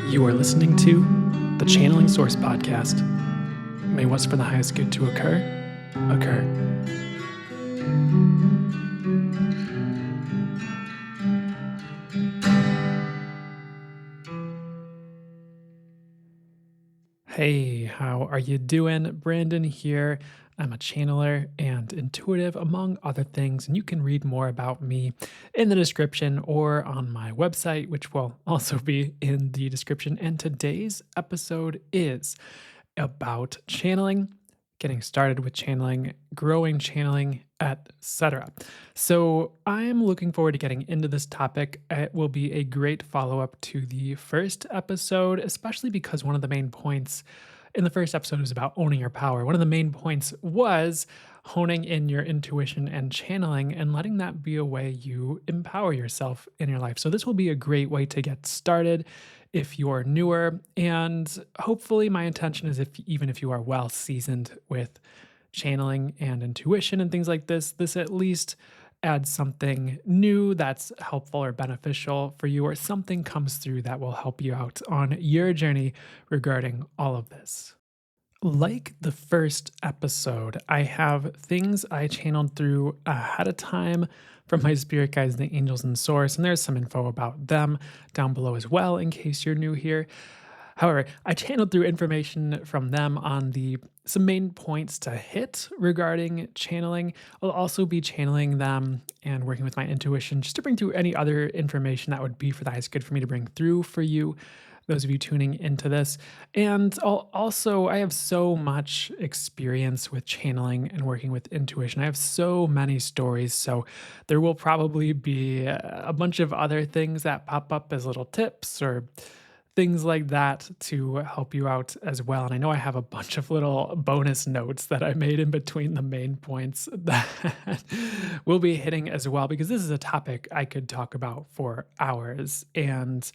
You are listening to the Channeling Source Podcast. May what's for the highest good to occur, occur. Hey, how are you doing? Brandon here. I'm a channeler and intuitive, among other things, and you can read more about me in the description or on my website, which will also be in the description. And today's episode is about channeling, getting started with channeling, growing channeling, etc. So I'm looking forward to getting into this topic. It will be a great follow-up to the first episode, especially because one of the main points in the first episode was about owning your power. One of the main points was honing in your intuition and channeling and letting that be a way you empower yourself in your life. So this will be a great way to get started if you're newer, and hopefully my intention is, if even if you are well seasoned with channeling and intuition and things like this at least adds something new that's helpful or beneficial for you, or something comes through that will help you out on your journey regarding all of this. Like the first episode, I have things I channeled through ahead of time from my spirit guides, the angels and source, and there's some info about them down below as well in case you're new here. However, I channeled through information from them on some main points to hit regarding channeling. I'll also be channeling them and working with my intuition just to bring through any other information that would be for the highest good for me to bring through for you, those of you tuning into this. And I have so much experience with channeling and working with intuition. I have so many stories. So there will probably be a bunch of other things that pop up as little tips or things like that to help you out as well. And I know I have a bunch of little bonus notes that I made in between the main points that we'll be hitting as well, because this is a topic I could talk about for hours. And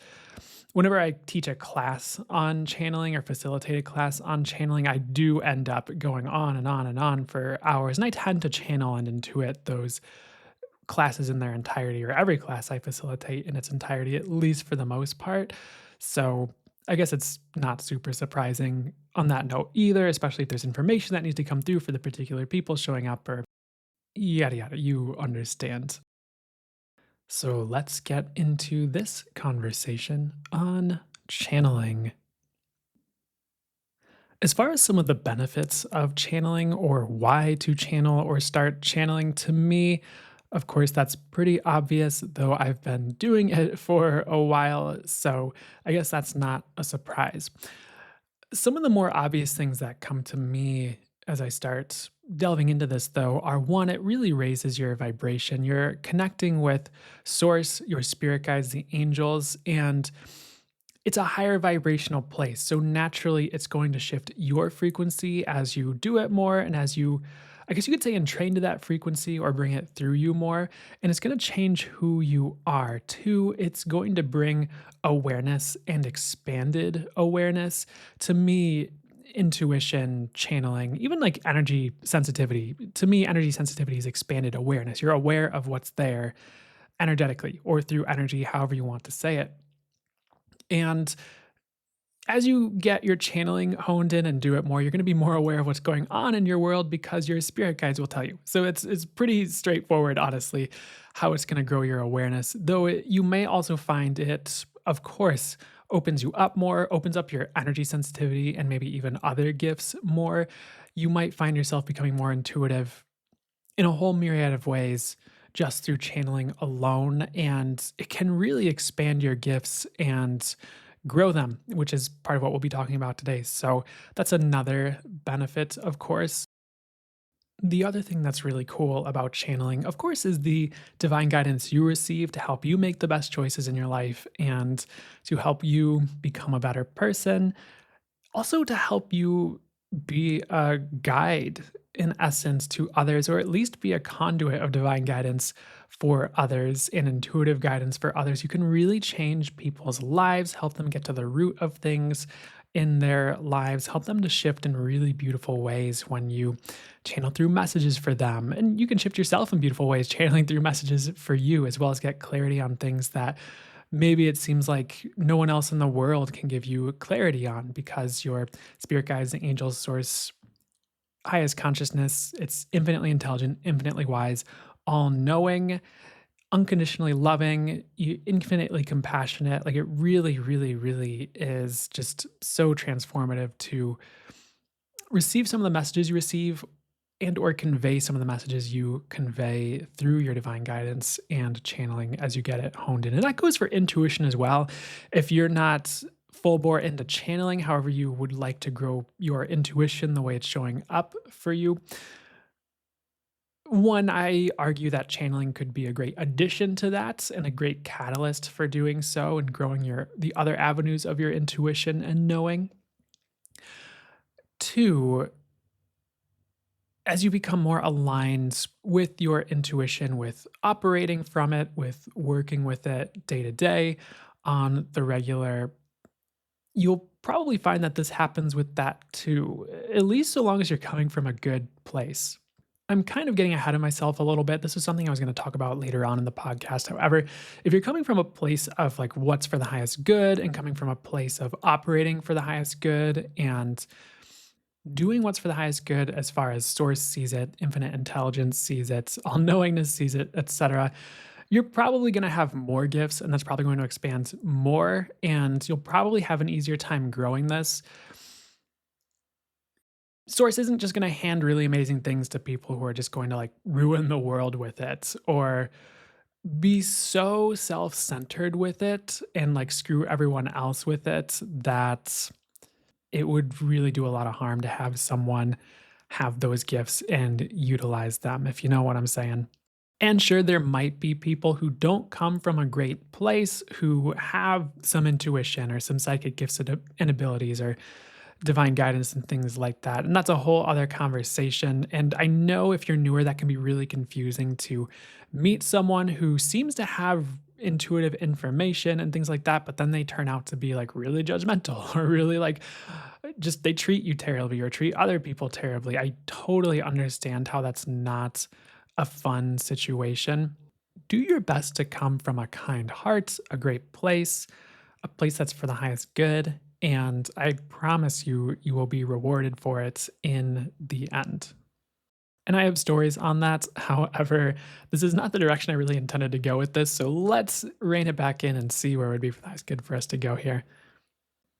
whenever I teach a class on channeling or facilitate a class on channeling, I do end up going on and on and on for hours. And I tend to channel and intuit those classes in their entirety, or every class I facilitate in its entirety, at least for the most part. So I guess it's not super surprising on that note either, especially if there's information that needs to come through for the particular people showing up, or yada yada, you understand. So let's get into this conversation on channeling. As far as some of the benefits of channeling, or why to channel or start channeling, to me, of course, that's pretty obvious, though I've been doing it for a while, so I guess that's not a surprise. Some of the more obvious things that come to me as I start delving into this, though, are: one, it really raises your vibration. You're connecting with Source, your spirit guides, the angels, and it's a higher vibrational place. So naturally, it's going to shift your frequency as you do it more, and as you, I guess you could say, entrain to that frequency or bring it through you more. And it's going to change who you are. Two, it's going to bring awareness and expanded awareness. To me, intuition, channeling, even like energy sensitivity, to me, energy sensitivity is expanded awareness. You're aware of what's there energetically or through energy, however you want to say it. And as you get your channeling honed in and do it more, you're going to be more aware of what's going on in your world, because your spirit guides will tell you. So it's pretty straightforward, honestly, how it's going to grow your awareness. Though you may also find it, of course, opens you up more, opens up your energy sensitivity and maybe even other gifts more. You might find yourself becoming more intuitive in a whole myriad of ways just through channeling alone. And it can really expand your gifts and grow them, which is part of what we'll be talking about today. So that's another benefit, of course. The other thing that's really cool about channeling, of course, is the divine guidance you receive to help you make the best choices in your life and to help you become a better person. Also, to help you be a guide, in essence, to others, or at least be a conduit of divine guidance for others and intuitive guidance for others. You can really change people's lives, help them get to the root of things in their lives, help them to shift in really beautiful ways when you channel through messages for them. And you can shift yourself in beautiful ways, channeling through messages for you, as well as get clarity on things that maybe it seems like no one else in the world can give you clarity on because your spirit guides, the angels, source, highest consciousness, it's infinitely intelligent, infinitely wise, all knowing, unconditionally loving, infinitely compassionate. Like it really, really, really is just so transformative to receive some of the messages you receive and or convey some of the messages you convey through your divine guidance and channeling as you get it honed in. And that goes for intuition as well. If you're not full bore into channeling, however you would like to grow your intuition the way it's showing up for you, one, I argue that channeling could be a great addition to that and a great catalyst for doing so and growing your the other avenues of your intuition and knowing. Two, as you become more aligned with your intuition, with operating from it, with working with it day to day on the regular, you'll probably find that this happens with that too, at least so long as you're coming from a good place. I'm kind of getting ahead of myself a little bit. This is something I was going to talk about later on in the podcast. However, if you're coming from a place of like what's for the highest good and coming from a place of operating for the highest good and doing what's for the highest good as far as source sees it, infinite intelligence sees it, all knowingness sees it, etc., you're probably going to have more gifts and that's probably going to expand more and you'll probably have an easier time growing this. Source isn't just going to hand really amazing things to people who are just going to like ruin the world with it or be so self-centered with it and like screw everyone else with it that it would really do a lot of harm to have someone have those gifts and utilize them, if you know what I'm saying. And sure, there might be people who don't come from a great place who have some intuition or some psychic gifts and abilities or divine guidance and things like that. And that's a whole other conversation. And I know if you're newer, that can be really confusing to meet someone who seems to have intuitive information and things like that, but then they turn out to be like really judgmental or really like just they treat you terribly or treat other people terribly. I totally understand how that's not a fun situation. Do your best to come from a kind heart, a great place, a place that's for the highest good, and I promise you, you will be rewarded for it in the end. And I have stories on that. However, this is not the direction I really intended to go with this. So let's rein it back in and see where it would be for the highest good for us to go here.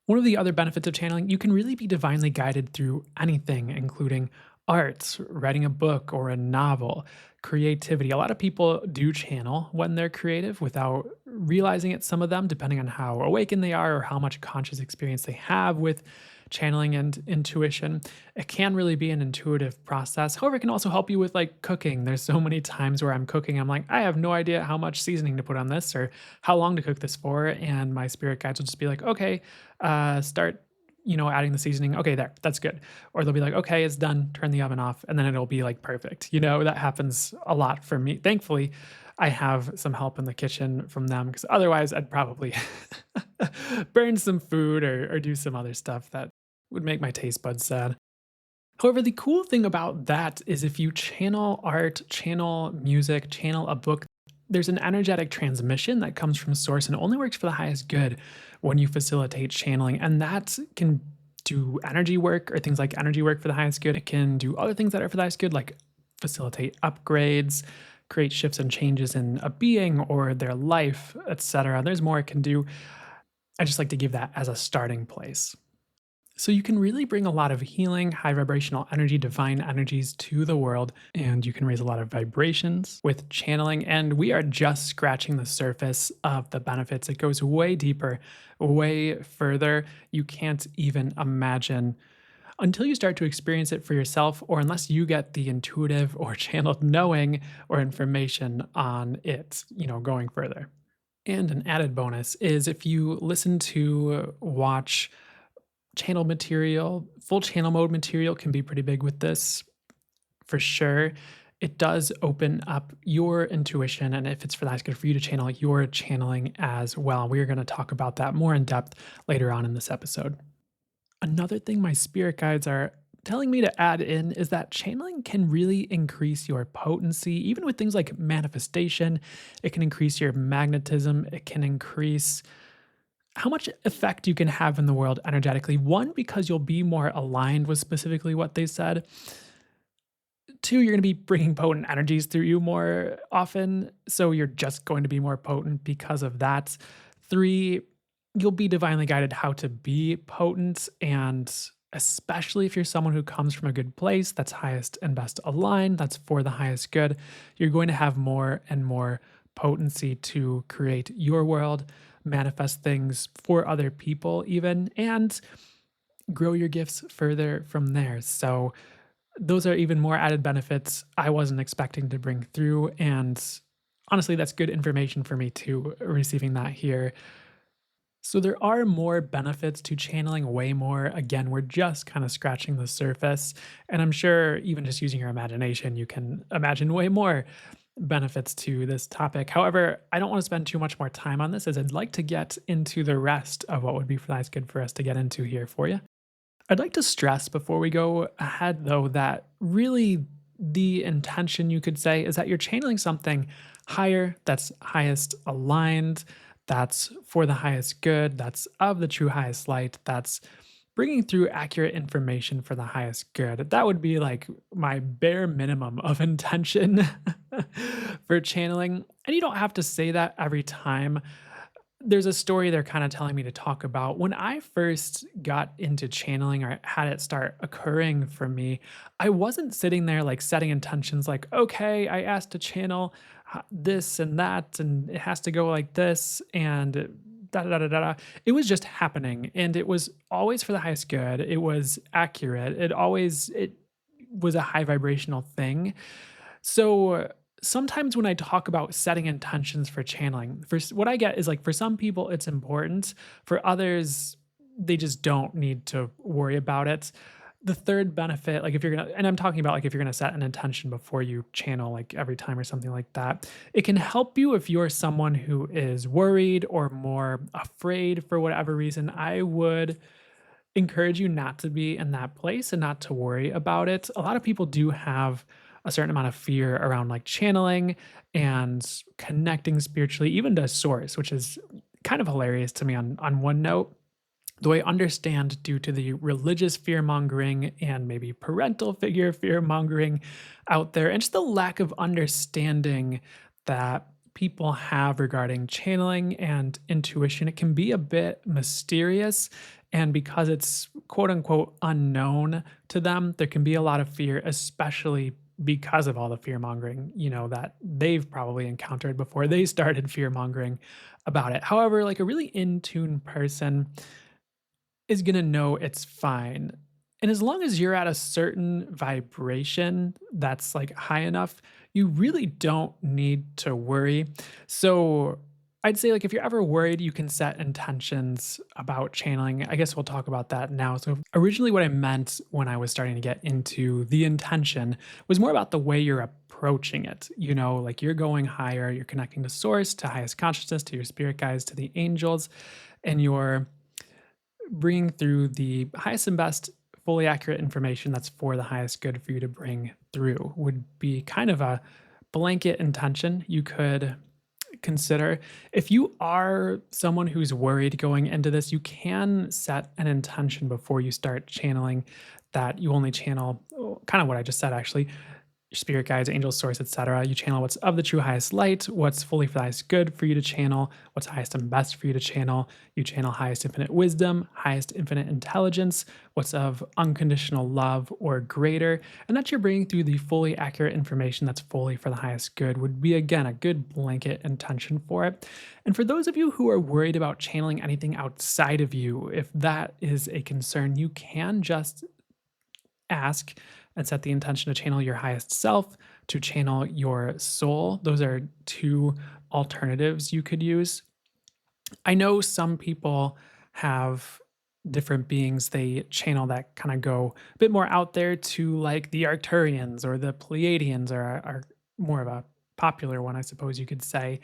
One of the other benefits of channeling, you can really be divinely guided through anything, including art, writing a book or a novel, creativity. A lot of people do channel when they're creative without realizing it, some of them, depending on how awakened they are or how much conscious experience they have with channeling and intuition. It can really be an intuitive process. However, it can also help you with like cooking. There's so many times where I'm cooking, I'm like, I have no idea how much seasoning to put on this or how long to cook this for. And my spirit guides will just be like, okay, start, adding the seasoning. Okay, there, that's good. Or they'll be like, okay, it's done. Turn the oven off. And then it'll be like perfect. That happens a lot for me. Thankfully, I have some help in the kitchen from them because otherwise I'd probably burn some food or do some other stuff that would make my taste buds sad. However, the cool thing about that is if you channel art, channel music, channel a book, there's an energetic transmission that comes from source and it only works for the highest good when you facilitate channeling. And that can do energy work or things like energy work for the highest good. It can do other things that are for the highest good, like facilitate upgrades, create shifts and changes in a being or their life, etc. There's more it can do. I just like to give that as a starting place. So you can really bring a lot of healing, high vibrational energy, divine energies to the world, and you can raise a lot of vibrations with channeling. And we are just scratching the surface of the benefits. It goes way deeper, way further. You can't even imagine until you start to experience it for yourself, or unless you get the intuitive or channeled knowing or information on it, going further. And an added bonus is if you listen to, watch, channel material, full channel mode material can be pretty big with this for sure. It does open up your intuition, and if it's for that, it's good for you to channel your channeling as well. We're going to talk about that more in depth later on in this episode. Another thing my spirit guides are telling me to add in is that channeling can really increase your potency, even with things like manifestation. It can increase your magnetism, it can increase how much effect you can have in the world energetically. One, because you'll be more aligned with specifically what they said. Two, you're going to be bringing potent energies through you more often. So you're just going to be more potent because of that. Three, you'll be divinely guided how to be potent. And especially if you're someone who comes from a good place that's highest and best aligned, that's for the highest good, you're going to have more and more potency to create your world, manifest things for other people, even, and grow your gifts further from there. So, those are even more added benefits I wasn't expecting to bring through, and honestly, that's good information for me too, receiving that here. So there are more benefits to channeling, way more. Again, we're just kind of scratching the surface, and I'm sure even just using your imagination, you can imagine way more benefits to this topic. However, I don't want to spend too much more time on this as I'd like to get into the rest of what would be nice good for us to get into here for you. I'd like to stress before we go ahead, though, that really the intention you could say is that you're channeling something higher, that's highest aligned, that's for the highest good, that's of the true highest light, that's bringing through accurate information for the highest good. That would be like my bare minimum of intention for channeling. And you don't have to say that every time. There's a story they're kinda telling me to talk about. When I first got into channeling or had it start occurring for me, I wasn't sitting there, like, setting intentions like, "Okay, I asked to channel this and that, and it has to go like this, and da da da da da." It was just happening, and it was always for the highest good. It was accurate. It was a high vibrational thing. So sometimes when I talk about setting intentions for channeling, what I get is like for some people it's important, for others they just don't need to worry about it. The third benefit, like if you're gonna, and I'm talking about like if you're gonna set an intention before you channel, like every time or something like that, it can help you if you're someone who is worried or more afraid for whatever reason. I would encourage you not to be in that place and not to worry about it. A lot of people do have a certain amount of fear around like channeling and connecting spiritually, even to source, which is kind of hilarious to me on one note. Though I understand due to the religious fear mongering and maybe parental figure fear mongering out there, and just the lack of understanding that people have regarding channeling and intuition, it can be a bit mysterious. And because it's quote unquote unknown to them, there can be a lot of fear, especially because of all the fear mongering, that they've probably encountered before they started fear mongering about it. However, like a really in tune person is gonna know it's fine. And as long as you're at a certain vibration that's, like, high enough, you really don't need to worry. So, I'd say, like, if you're ever worried, you can set intentions about channeling. I guess we'll talk about that now. So, originally what I meant when I was starting to get into the intention was more about the way you're approaching it, like, you're going higher, you're connecting to source, to highest consciousness, to your spirit guides, to the angels, and you're bringing through the highest and best fully accurate information that's for the highest good for you to bring through would be kind of a blanket intention you could consider. If you are someone who's worried going into this, you can set an intention before you start channeling that you only channel kind of what I just said actually, your spirit guides, angels, source, etc. You channel what's of the true highest light, what's fully for the highest good for you to channel, what's highest and best for you to channel. You channel highest infinite wisdom, highest infinite intelligence, what's of unconditional love or greater, and that you're bringing through the fully accurate information that's fully for the highest good would be, again, a good blanket intention for it. And for those of you who are worried about channeling anything outside of you, if that is a concern, you can just ask and set the intention to channel your highest self, to channel your soul. Those are two alternatives you could use. I know some people have different beings they channel that kind of go a bit more out there to like the Arcturians or the Pleiadians are more of a popular one, I suppose you could say.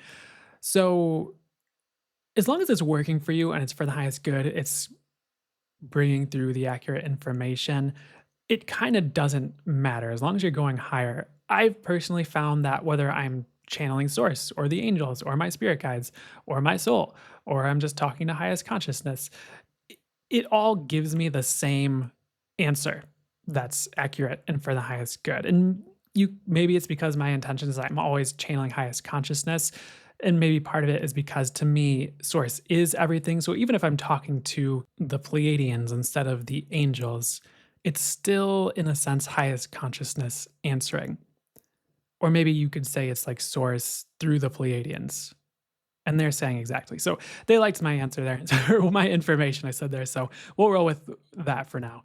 So as long as it's working for you and it's for the highest good, it's bringing through the accurate information. it kind of doesn't matter as long as you're going higher. I've personally found that whether I'm channeling source or the angels or my spirit guides or my soul or I'm just talking to highest consciousness, it all gives me the same answer that's accurate and for the highest good. And you maybe it's because my intention is I'm always channeling highest consciousness. And maybe part of it is because to me, source is everything. So even if I'm talking to the Pleiadians instead of the angels, it's still, in a sense, highest consciousness answering. Or maybe you could say it's like source through the Pleiadians. And they're saying exactly. So they liked my answer there, or my information I said there. So we'll roll with that for now.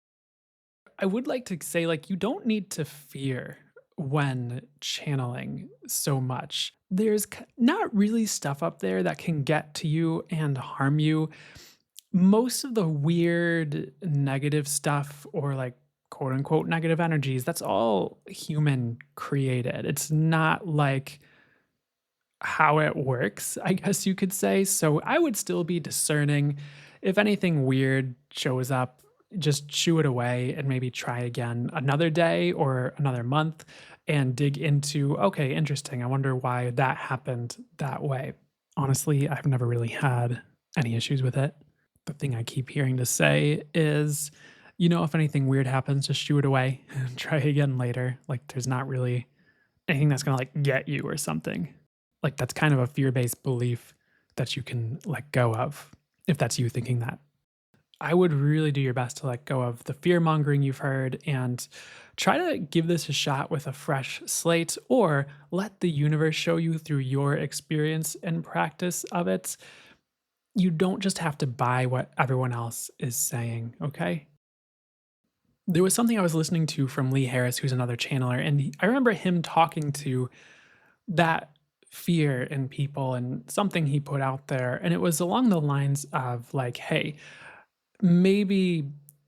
I would like to say, like, you don't need to fear when channeling so much. There's not really stuff up there that can get to you and harm you. Most of the weird negative stuff or like quote unquote negative energies, that's all human created. It's not like how it works, I guess you could say. So I would still be discerning. If anything weird shows up, just shoo it away and maybe try again another day or another month and dig into, okay, interesting. I wonder why that happened that way. Honestly, I've never really had any issues with it. The thing I keep hearing to say is, if anything weird happens, just shoo it away and try again later. Like there's not really anything that's gonna like get you or something. Like, that's kind of a fear-based belief that you can let go of, if that's you thinking that. I would really do your best to let go of the fear-mongering you've heard and try to give this a shot with a fresh slate, or let the universe show you through your experience and practice of it. You don't just have to buy what everyone else is saying, okay? There was something I was listening to from Lee Harris, who's another channeler, and I remember him talking to that fear in people and something he put out there. And it was along the lines of like, hey, maybe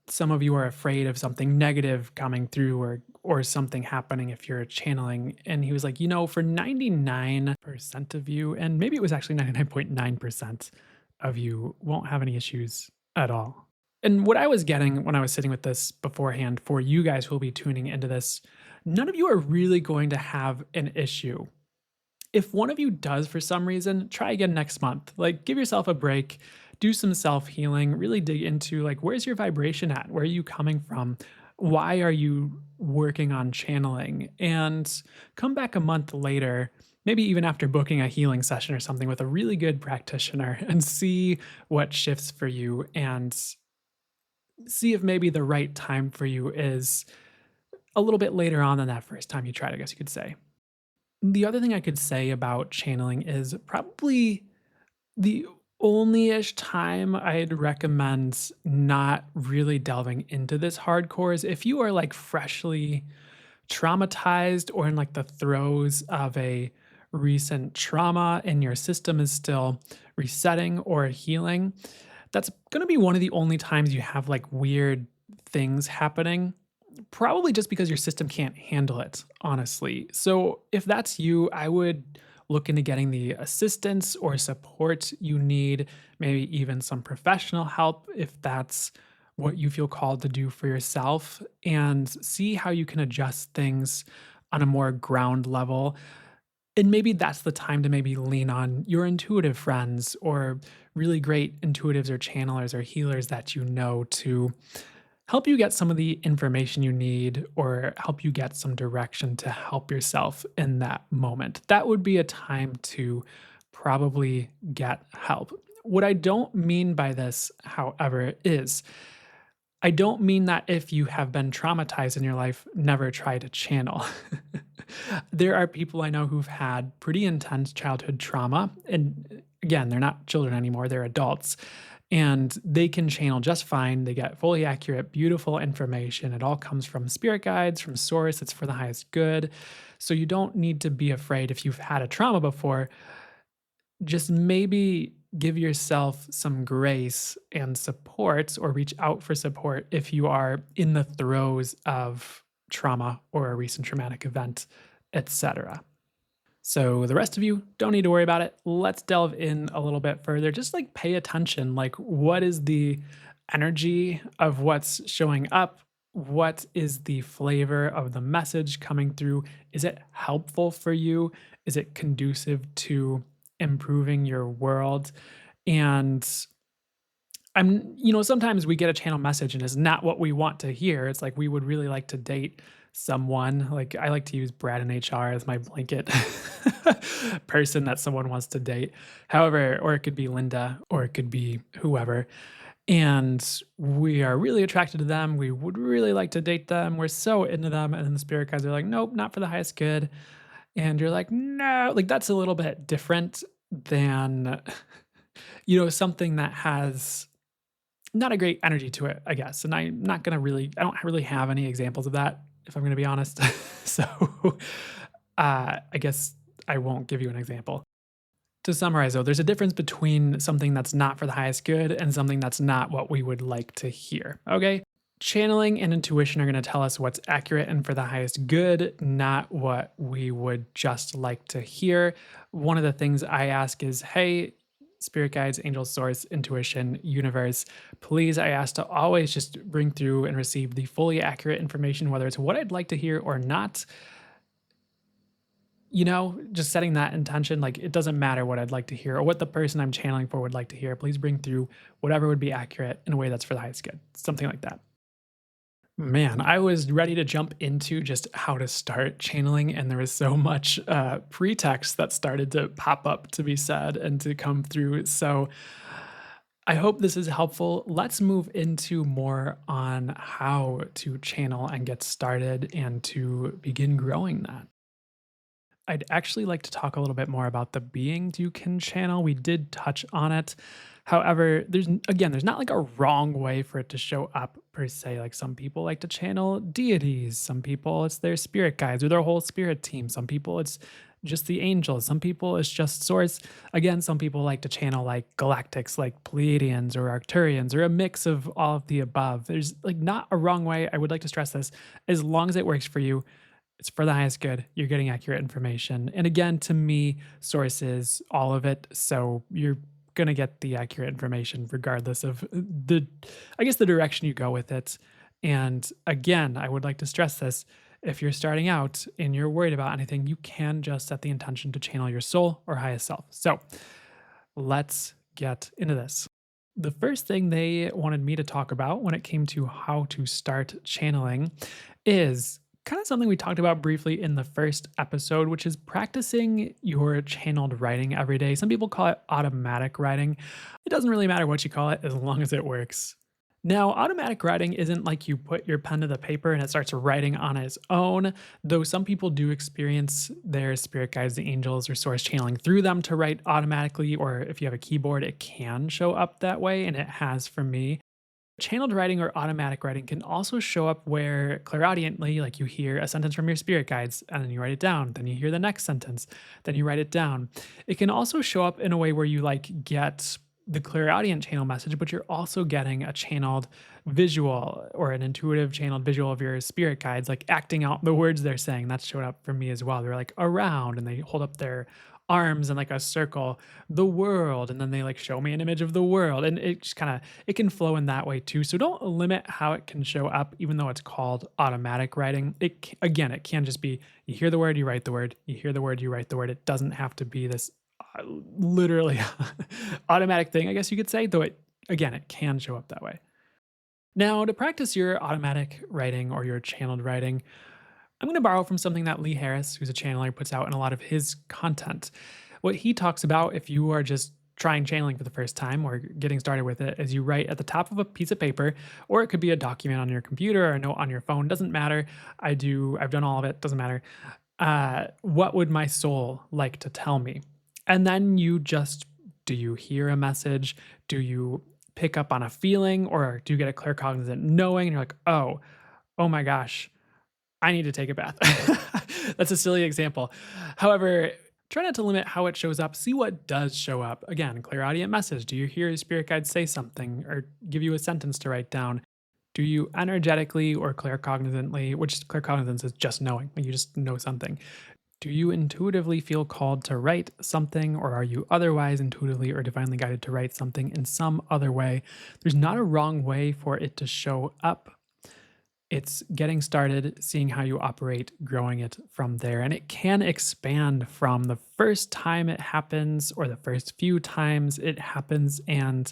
some of you are afraid of something negative coming through or something happening if you're channeling. And he was like, for 99% of you, and maybe it was actually 99.9% of you won't have any issues at all. And what I was getting when I was sitting with this beforehand for you guys who will be tuning into this, none of you are really going to have an issue. If one of you does for some reason, try again next month. Like give yourself a break, do some self-healing, really dig into like where's your vibration at? Where are you coming from? Why are you working on channeling? And come back a month later, maybe even after booking a healing session or something with a really good practitioner and see what shifts for you and see if maybe the right time for you is a little bit later on than that first time you tried, I guess you could say. The other thing I could say about channeling is probably the only-ish time I'd recommend not really delving into this hardcore is if you are like freshly traumatized or in like the throes of a recent trauma and your system is still resetting or healing. That's going to be one of the only times you have like weird things happening. Probably just because your system can't handle it, honestly. So if that's you, I would look into getting the assistance or support you need, maybe even some professional help if that's what you feel called to do for yourself, and see how you can adjust things on a more ground level. And maybe that's the time to maybe lean on your intuitive friends or really great intuitives or channelers or healers that you know to help you get some of the information you need or help you get some direction to help yourself in that moment. That would be a time to probably get help. What I don't mean by this, however, is I don't mean that if you have been traumatized in your life, never try to channel. There are people I know who've had pretty intense childhood trauma. And again, they're not children anymore, they're adults. And they can channel just fine. They get fully accurate, beautiful information. It all comes from spirit guides, from source. It's for the highest good. So you don't need to be afraid if you've had a trauma before. Just maybe give yourself some grace and support or reach out for support if you are in the throes of trauma or a recent traumatic event, etc. So the rest of you don't need to worry about it. Let's delve in a little bit further. Just like pay attention. Like, what is the energy of what's showing up? What is the flavor of the message coming through? Is it helpful for you? Is it conducive to improving your world? And sometimes we get a channel message and it's not what we want to hear. It's like we would really like to date someone. Like I like to use Brad in HR as my blanket person that someone wants to date. However, or it could be Linda or it could be whoever. And we are really attracted to them. We would really like to date them. We're so into them. And then the spirit guides are like, nope, not for the highest good. And you're like, no, like that's a little bit different than, something that has not a great energy to it, I guess, and I don't really have any examples of that, if I'm gonna be honest. So, I guess I won't give you an example. To summarize, though, there's a difference between something that's not for the highest good and something that's not what we would like to hear, okay? Channeling and intuition are gonna tell us what's accurate and for the highest good, not what we would just like to hear. One of the things I ask is, "Hey, spirit guides, angels, source, intuition, universe, please, I ask to always just bring through and receive the fully accurate information, whether it's what I'd like to hear or not." Just setting that intention, like it doesn't matter what I'd like to hear or what the person I'm channeling for would like to hear. Please bring through whatever would be accurate in a way that's for the highest good. Something like that. Man, I was ready to jump into just how to start channeling, and there was so much pretext that started to pop up to be said and to come through. So I hope this is helpful. Let's move into more on how to channel and get started and to begin growing that. I'd actually like to talk a little bit more about the beings you can channel. We did touch on it. However, there's not like a wrong way for it to show up per se. Like some people like to channel deities, some people it's their spirit guides or their whole spirit team. Some people it's just the angels, some people it's just source. Again, some people like to channel like galactics like Pleiadians or Arcturians or a mix of all of the above. There's like not a wrong way. I would like to stress this as long as it works for you, it's for the highest good. You're getting accurate information. And again, to me, sources, all of it. So you're going to get the accurate information regardless of I guess, the direction you go with it. And again, I would like to stress this. If you're starting out and you're worried about anything, you can just set the intention to channel your soul or highest self. So let's get into this. The first thing they wanted me to talk about when it came to how to start channeling is kind of something we talked about briefly in the first episode, which is practicing your channeled writing every day. Some people call it automatic writing. It doesn't really matter what you call it as long as it works. Now, automatic writing isn't like you put your pen to the paper and it starts writing on its own, though some people do experience their spirit guides, the angels, or source channeling through them to write automatically, or if you have a keyboard, it can show up that way, and it has for me. Channeled writing or automatic writing can also show up where clairaudiently, like you hear a sentence from your spirit guides and then you write it down, then you hear the next sentence, then you write it down. It can also show up in a way where you like get the clairaudient channel message, but you're also getting a channeled visual or an intuitive channeled visual of your spirit guides, like acting out the words they're saying. That's showed up for me as well. They're like around and they hold up their arms in like a circle, the world, and then they like show me an image of the world. And it just kind of it can flow in that way too. So don't limit how it can show up, even though it's called automatic writing. Again, it can just be you hear the word, you write the word, you hear the word, you write the word. It doesn't have to be this literally automatic thing, I guess you could say, though it can show up that way. Now, to practice your automatic writing or your channeled writing, I'm going to borrow from something that Lee Harris, who's a channeler, puts out in a lot of his content. What he talks about, if you are just trying channeling for the first time or getting started with it, is you write at the top of a piece of paper, or it could be a document on your computer or a note on your phone. Doesn't matter. I've done all of it. Doesn't matter. What would my soul like to tell me? And then do you hear a message? Do you pick up on a feeling, or do you get a claircognizant knowing? And you're like, oh my gosh, I need to take a bath. That's a silly example. However, try not to limit how it shows up. See what does show up. Again, clairaudient message. Do you hear your spirit guide say something or give you a sentence to write down? Do you energetically or claircognizantly, which claircognizance is just knowing, like you just know something. Do you intuitively feel called to write something, or are you otherwise intuitively or divinely guided to write something in some other way? There's not a wrong way for it to show up. It's getting started, seeing how you operate, growing it from there. And it can expand from the first time it happens or the first few times it happens and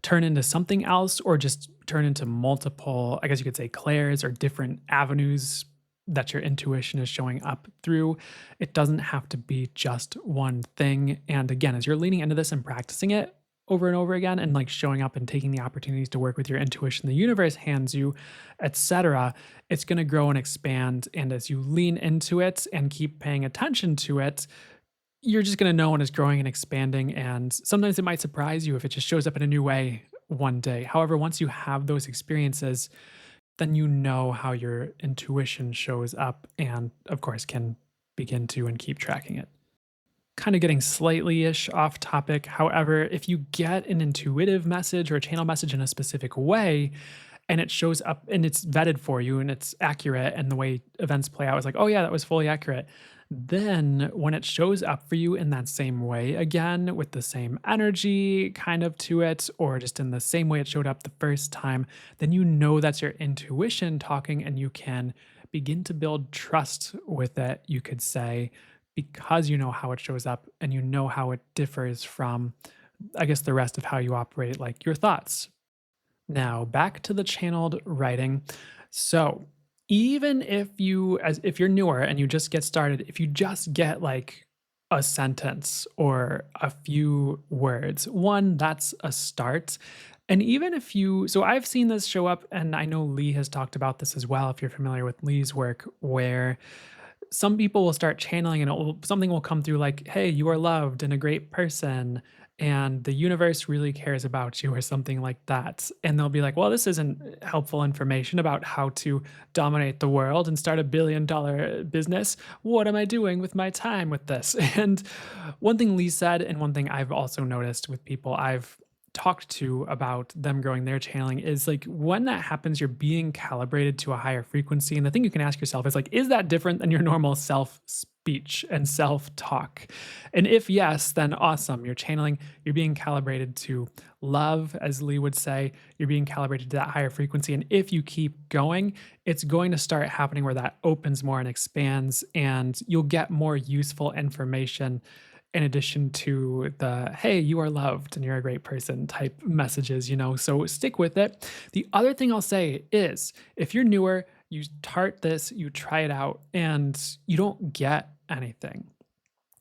turn into something else, or just turn into multiple, I guess you could say, clairs or different avenues that your intuition is showing up through. It doesn't have to be just one thing. And again, as you're leaning into this and practicing it over and over again and like showing up and taking the opportunities to work with your intuition the universe hands you, etc., it's going to grow and expand. And as you lean into it and keep paying attention to it, you're just gonna know when it's growing and expanding, and sometimes it might surprise you if it just shows up in a new way one day. However, once you have those experiences, then you know how your intuition shows up and, of course, can begin to and keep tracking it. Kind of getting slightly ish off topic. However, if you get an intuitive message or a channel message in a specific way, and it shows up and it's vetted for you and it's accurate and the way events play out is like, oh yeah, that was fully accurate. Then when it shows up for you in that same way again with the same energy kind of to it, or just in the same way it showed up the first time, then you know that's your intuition talking and you can begin to build trust with it, you could say, because you know how it shows up and you know how it differs from, I guess, the rest of how you operate, like your thoughts. Now, back to the channeled writing. So, even if you're newer and you just get started, if you just get like a sentence or a few words, one, that's a start. And even if you, so I've seen this show up, and I know Lee has talked about this as well, if you're familiar with Lee's work, where some people will start channeling and something will come through like, hey, you are loved and a great person and the universe really cares about you, or something like that, and they'll be like, well, this isn't helpful information about how to dominate the world and start $1 billion business. What am I doing with my time with this? And one thing Lee said, and one thing I've also noticed with people I've talked to about them growing their channeling, is like when that happens, you're being calibrated to a higher frequency. And the thing you can ask yourself is like, is that different than your normal self speech and self talk? And if yes, then awesome. You're channeling, you're being calibrated to love, as Lee would say, you're being calibrated to that higher frequency. And if you keep going, it's going to start happening where that opens more and expands, and you'll get more useful information in addition to the hey, you are loved and you're a great person type messages, so stick with it. The other thing I'll say is, if you're newer, you start this, you try it out and you don't get anything,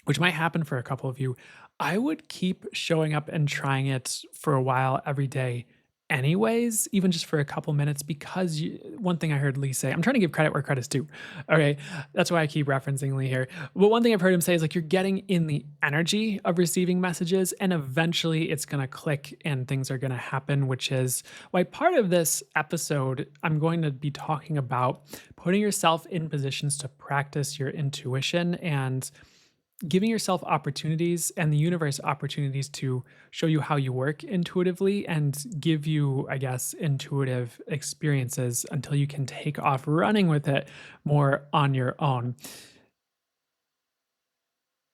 which might happen for a couple of you, I would keep showing up and trying it for a while every day anyways, even just for a couple minutes, because one thing I heard Lee say, I'm trying to give credit where credit's due. Okay. That's why I keep referencing Lee here. But one thing I've heard him say is like, you're getting in the energy of receiving messages and eventually it's going to click and things are going to happen, which is why part of this episode, I'm going to be talking about putting yourself in positions to practice your intuition and giving yourself opportunities and the universe opportunities to show you how you work intuitively and give you, I guess, intuitive experiences until you can take off running with it more on your own.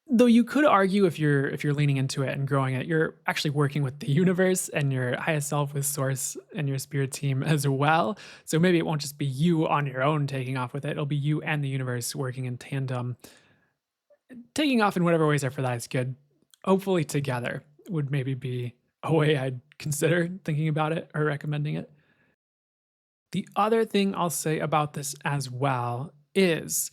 Though you could argue, if you're leaning into it and growing it, you're actually working with the universe and your highest self with source and your spirit team as well. So maybe it won't just be you on your own taking off with it. It'll be you and the universe working in tandem, taking off in whatever ways are for that is good. Hopefully together would maybe be a way I'd consider thinking about it or recommending it. The other thing I'll say about this as well is,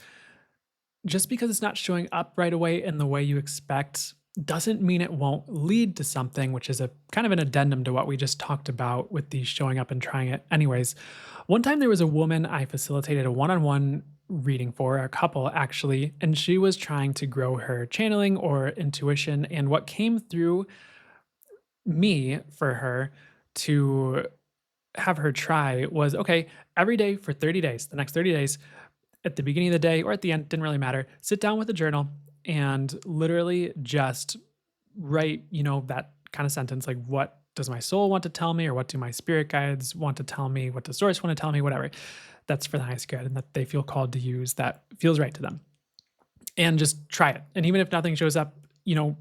just because it's not showing up right away in the way you expect doesn't mean it won't lead to something, which is a kind of an addendum to what we just talked about with the showing up and trying it anyways. One time there was a woman I facilitated a one-on-one reading for, a couple actually, and she was trying to grow her channeling or intuition, and what came through me for her to have her try was, okay, every day for 30 days, the next 30 days, at the beginning of the day or at the end, didn't really matter. Sit down with a journal and literally just write, that kind of sentence like, what does my soul want to tell me? Or what do my spirit guides want to tell me? What does source want to tell me? Whatever. That's for the highest good and that they feel called to use, that feels right to them. And just try it. And even if nothing shows up,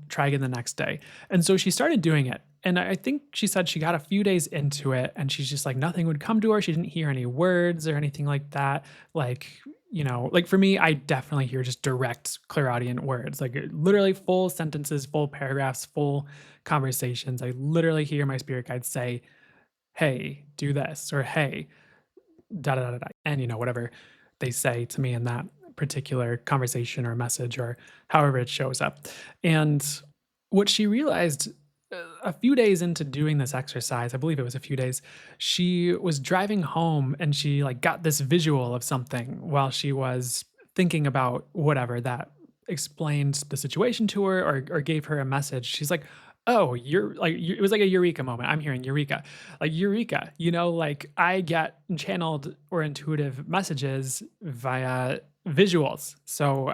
try again the next day. And so she started doing it. And I think she said she got a few days into it and she's just like nothing would come to her. She didn't hear any words or anything like that. Like, like for me, I definitely hear just direct, clairaudient words, like literally full sentences, full paragraphs, full conversations. I literally hear my spirit guide say, "Hey, do this," or "Hey, da da da da," and whatever they say to me in that particular conversation or message or however it shows up. And what she realized a few days into doing this exercise, I believe it was a few days, she was driving home and she like got this visual of something while she was thinking about whatever that explained the situation to her or gave her a message. She's like, "Oh, you're like it was like a eureka moment. I'm hearing eureka." Like eureka, like I get channeled or intuitive messages via visuals. So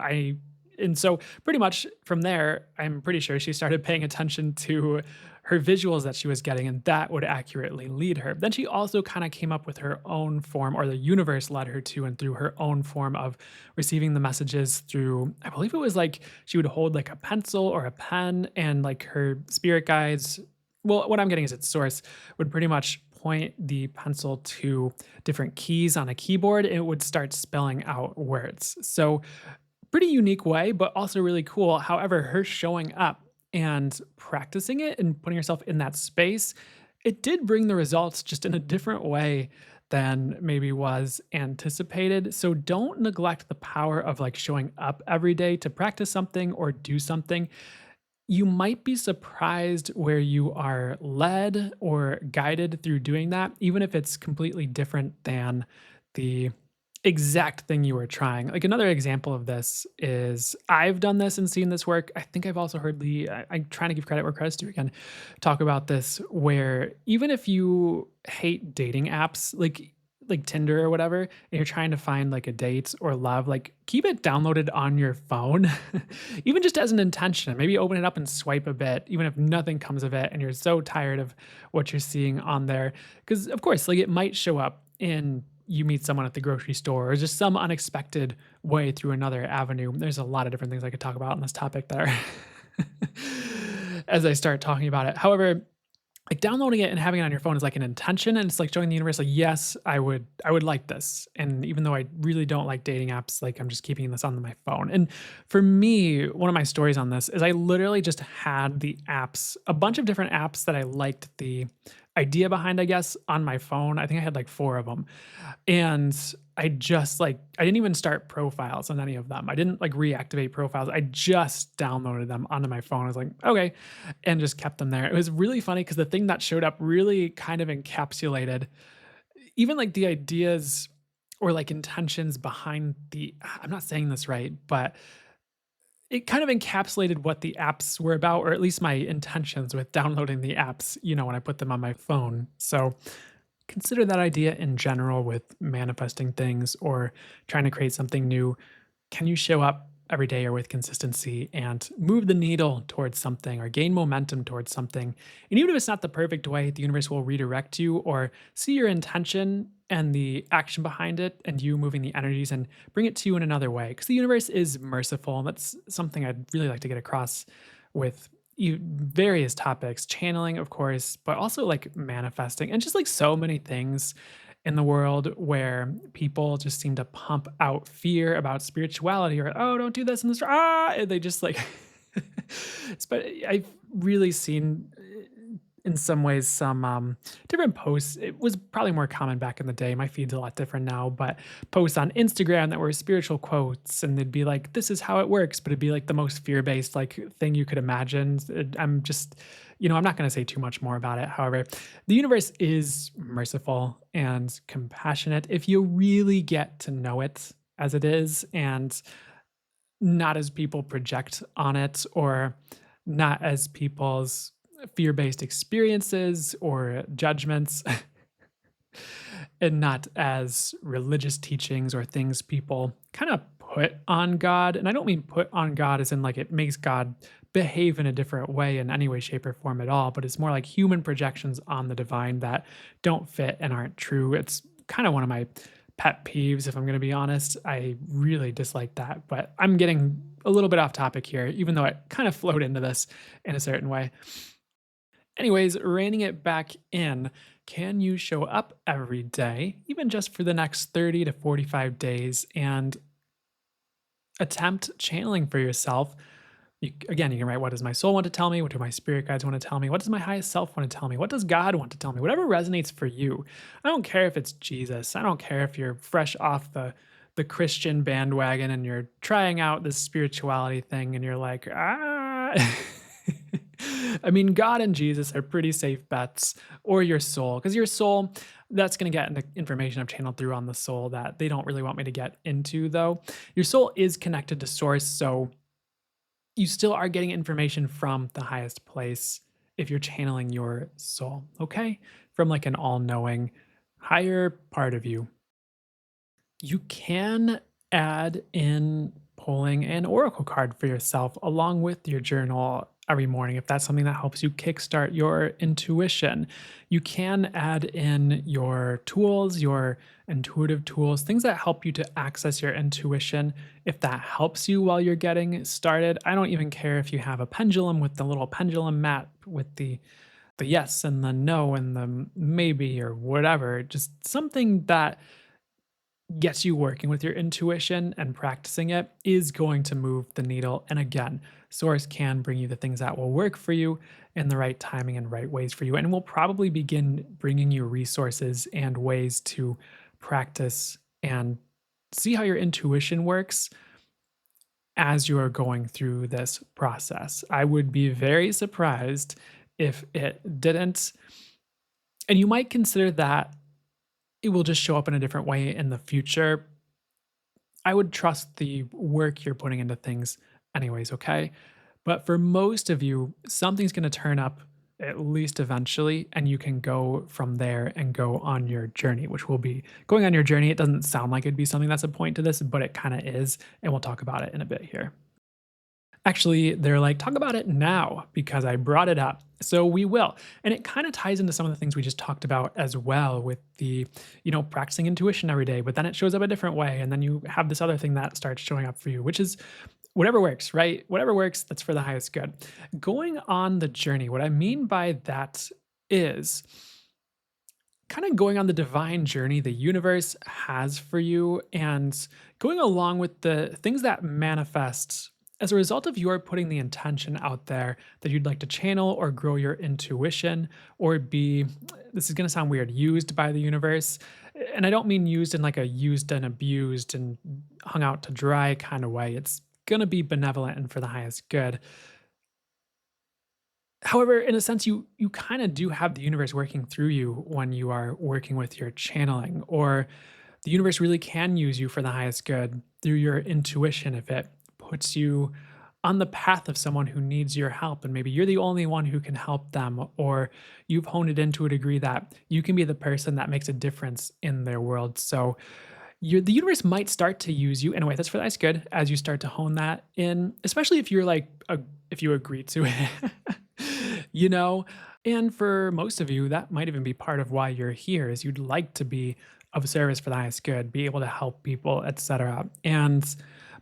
pretty much from there, I'm pretty sure she started paying attention to her visuals that she was getting, and that would accurately lead her. Then she also kind of came up with her own form, or the universe led her to and through her own form of receiving the messages through, I believe it was like she would hold like a pencil or a pen, and like her spirit guides. Well, what I'm getting is its source would pretty much point the pencil to different keys on a keyboard and it would start spelling out words. So pretty unique way, but also really cool. However, her showing up and practicing it and putting herself in that space, it did bring the results just in a different way than maybe was anticipated. So don't neglect the power of like showing up every day to practice something or do something. You might be surprised where you are led or guided through doing that, even if it's completely different than the exact thing you were trying. Like another example of this is I've done this and seen this work. I think I've also heard I'm trying to give credit where credit's due again, talk about this where even if you hate dating apps, like Tinder or whatever, and you're trying to find like a date or love, like keep it downloaded on your phone, even just as an intention. Maybe open it up and swipe a bit, even if nothing comes of it and you're so tired of what you're seeing on there. Because, of course, like it might show up in you meet someone at the grocery store or just some unexpected way through another avenue. There's a lot of different things I could talk about on this topic there as I start talking about it. However, like downloading it and having it on your phone is like an intention and it's like showing the universe like yes I would like this, and even though I really don't like dating apps, like I'm just keeping this on my phone. And for me, one of my stories on this is I literally just had the apps, a bunch of different apps that I liked the idea behind, I guess, on my phone. I think I had like four of them, and I didn't even start profiles on any of them. I didn't like reactivate profiles. I just downloaded them onto my phone. I was like, okay, and just kept them there. It was really funny because the thing that showed up really kind of encapsulated even like the ideas or like intentions behind I'm not saying this right, but it kind of encapsulated what the apps were about, or at least my intentions with downloading the apps, when I put them on my phone. So consider that idea in general with manifesting things or trying to create something new. Can you show up every day or with consistency and move the needle towards something or gain momentum towards something? And even if it's not the perfect way, the universe will redirect you or see your intention and the action behind it and you moving the energies and bring it to you in another way. Because the universe is merciful. And that's something I'd really like to get across with various topics, channeling, of course, but also like manifesting and just like so many things in the world where people just seem to pump out fear about spirituality or oh don't do this and this and they just like but I've really seen in some ways some different posts. It was probably more common back in the day. My feed's a lot different now, but posts on Instagram that were spiritual quotes and they'd be like this is how it works, but it'd be like the most fear-based like thing you could imagine. I'm just I'm not going to say too much more about it. However, the universe is merciful and compassionate if you really get to know it as it is and not as people project on it or not as people's fear-based experiences or judgments and not as religious teachings or things people kind of put on God. And I don't mean put on God as in like it makes God behave in a different way in any way, shape, or form at all, but it's more like human projections on the divine that don't fit and aren't true. It's kind of one of my pet peeves, if I'm going to be honest. I really dislike that, but I'm getting a little bit off topic here, even though it kind of flowed into this in a certain way. Anyways, reining it back in, can you show up every day, even just for the next 30 to 45 days, and attempt channeling for yourself? Again, you can write, what does my soul want to tell me? What do my spirit guides want to tell me? What does my highest self want to tell me? What does God want to tell me? Whatever resonates for you. I don't care if it's Jesus. I don't care if you're fresh off the Christian bandwagon and you're trying out this spirituality thing and you're like, ah. I mean, God and Jesus are pretty safe bets, or your soul, because your soul, that's going to get into information I've channeled through on the soul that they don't really want me to get into, though. Your soul is connected to source, so you still are getting information from the highest place if you're channeling your soul, okay? From like an all knowing higher part of you. You can add in pulling an oracle card for yourself along with your journal every morning if that's something that helps you kickstart your intuition. You can add in your tools, your intuitive tools, things that help you to access your intuition if that helps you while you're getting started. I don't even care if you have a pendulum with the little pendulum mat with the yes and the no and the maybe or whatever, just something that gets you working with your intuition and practicing it is going to move the needle. And again, source can bring you the things that will work for you in the right timing and right ways for you. And will probably begin bringing you resources and ways to practice and see how your intuition works as you are going through this process. I would be very surprised if it didn't. And you might consider that it will just show up in a different way in the future. I would trust the work you're putting into things anyways, okay? But for most of you, something's going to turn up at least eventually, and you can go from there and go on your journey, which will be going on your journey. It doesn't sound like it'd be something that's a point to this, but it kind of is. And we'll talk about it in a bit here. Actually, they're like, talk about it now because I brought it up. So we will. And it kind of ties into some of the things we just talked about as well with the, practicing intuition every day, but then it shows up a different way. And then you have this other thing that starts showing up for you, which is whatever works, right? Whatever works, that's for the highest good. Going on the journey, what I mean by that is kind of going on the divine journey the universe has for you and going along with the things that manifest as a result of your putting the intention out there that you'd like to channel or grow your intuition or be, this is going to sound weird, used by the universe. And I don't mean used in like a used and abused and hung out to dry kind of way. It's going to be benevolent and for the highest good. However, in a sense, you kind of do have the universe working through you when you are working with your channeling, or the universe really can use you for the highest good through your intuition if it puts you on the path of someone who needs your help and maybe you're the only one who can help them, or you've honed it into a degree that you can be the person that makes a difference in their world. So the universe might start to use you in a way that's for the highest good as you start to hone that in, especially if you're like if you agree to it. you know and for most of you that might even be part of why you're here, is you'd like to be of service for the highest good, be able to help people, etc. And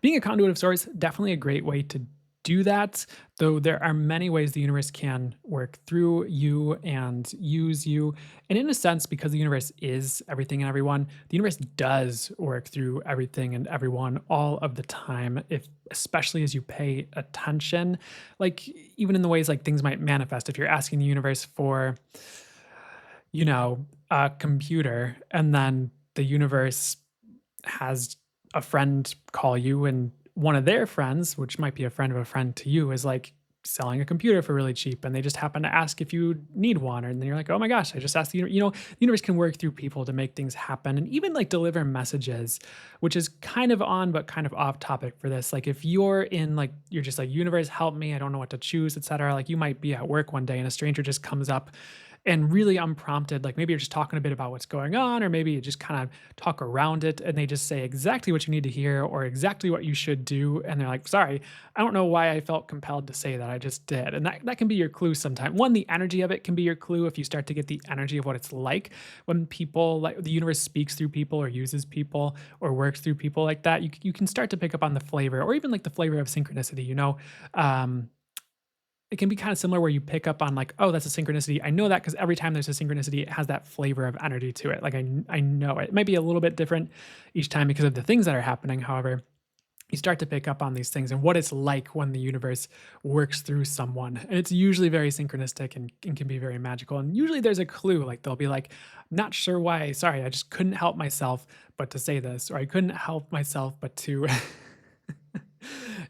being a conduit of sorts, definitely a great way to do that, though there are many ways the universe can work through you and use you. And in a sense, because the universe is everything and everyone, the universe does work through everything and everyone all of the time, if especially as you pay attention. Like even in the ways like things might manifest. If you're asking the universe for, a computer, and then the universe has a friend call you and one of their friends, which might be a friend of a friend to you, is like selling a computer for really cheap and they just happen to ask if you need one, and then you're like, oh my gosh, I just asked the universe can work through people to make things happen and even like deliver messages, which is kind of on but kind of off topic for this. Like if you're in like you're just like, universe help me, I don't know what to choose, etc. Like you might be at work one day and a stranger just comes up and really unprompted, like maybe you're just talking a bit about what's going on, or maybe you just kind of talk around it and they just say exactly what you need to hear or exactly what you should do. And they're like, sorry, I don't know why I felt compelled to say that. I just did. And that can be your clue sometimes. One, the energy of it can be your clue if you start to get the energy of what it's like when people, like the universe speaks through people or uses people or works through people like that. You can start to pick up on the flavor or even like the flavor of synchronicity, um, it can be kind of similar where you pick up on like, oh, that's a synchronicity. I know that because every time there's a synchronicity, it has that flavor of energy to it. Like I know it. It might be a little bit different each time because of the things that are happening. However, you start to pick up on these things and what it's like when the universe works through someone. And it's usually very synchronistic and can be very magical. And usually there's a clue, like they'll be like, not sure why, sorry, I just couldn't help myself but to say this, or I couldn't help myself but to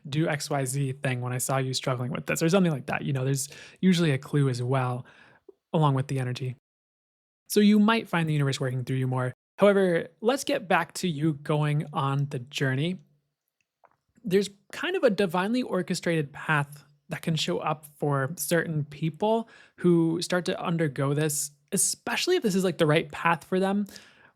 do XYZ thing when I saw you struggling with this, or something like that. There's usually a clue as well, along with the energy. So you might find the universe working through you more. However, let's get back to you going on the journey. There's kind of a divinely orchestrated path that can show up for certain people who start to undergo this, especially if this is like the right path for them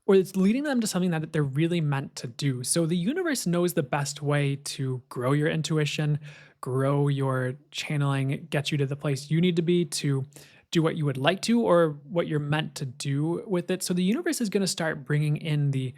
or it's leading them to something that they're really meant to do. So the universe knows the best way to grow your intuition, grow your channeling, get you to the place you need to be to do what you would like to or what you're meant to do with it. So the universe is going to start bringing in the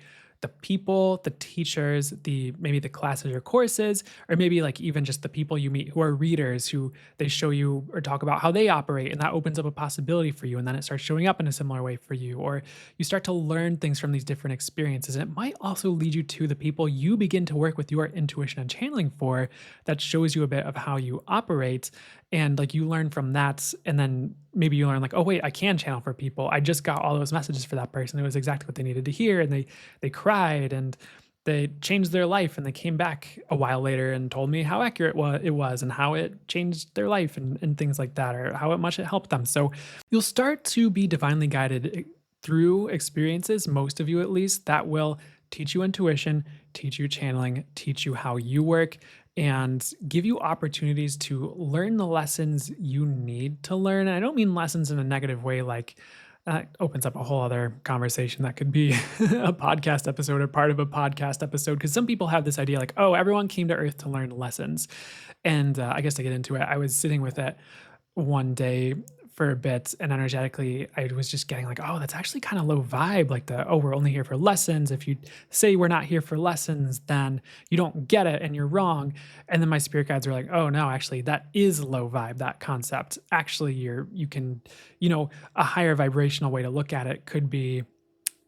people, the teachers, the maybe the classes or courses, or maybe like even just the people you meet who are readers who they show you or talk about how they operate, and that opens up a possibility for you, and then it starts showing up in a similar way for you, or you start to learn things from these different experiences. And it might also lead you to the people you begin to work with your intuition and channeling for that shows you a bit of how you operate. And like you learn from that, and then maybe you learn like, oh wait, I can channel for people. I just got all those messages for that person. It was exactly what they needed to hear, and they cried and they changed their life, and they came back a while later and told me how accurate it was and how it changed their life and things like that, or how much it helped them. So you'll start to be divinely guided through experiences, most of you at least, that will teach you intuition, teach you channeling, teach you how you work, and give you opportunities to learn the lessons you need to learn. And I don't mean lessons in a negative way, like that opens up a whole other conversation that could be a podcast episode or part of a podcast episode. Because some people have this idea like, oh, everyone came to Earth to learn lessons. And I guess to get into it, I was sitting with it one day for a bit, and energetically I was just getting like, oh, that's actually kind of low vibe, like the, oh, we're only here for lessons. If you say we're not here for lessons, then you don't get it and you're wrong. And then my spirit guides are like, oh no, actually that is low vibe, that concept. Actually, you can, a higher vibrational way to look at it could be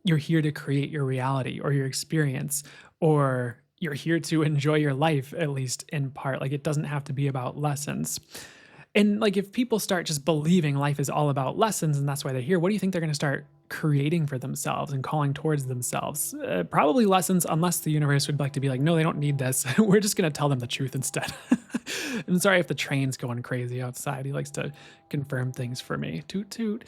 you're here to create your reality or your experience, or you're here to enjoy your life, at least in part. Like it doesn't have to be about lessons. And like if people start just believing life is all about lessons and that's why they're here, what do you think they're going to start creating for themselves and calling towards themselves? Probably lessons, unless the universe would like to be like, no, they don't need this. We're just going to tell them the truth instead. I'm sorry if the train's going crazy outside. He likes to confirm things for me. Toot toot.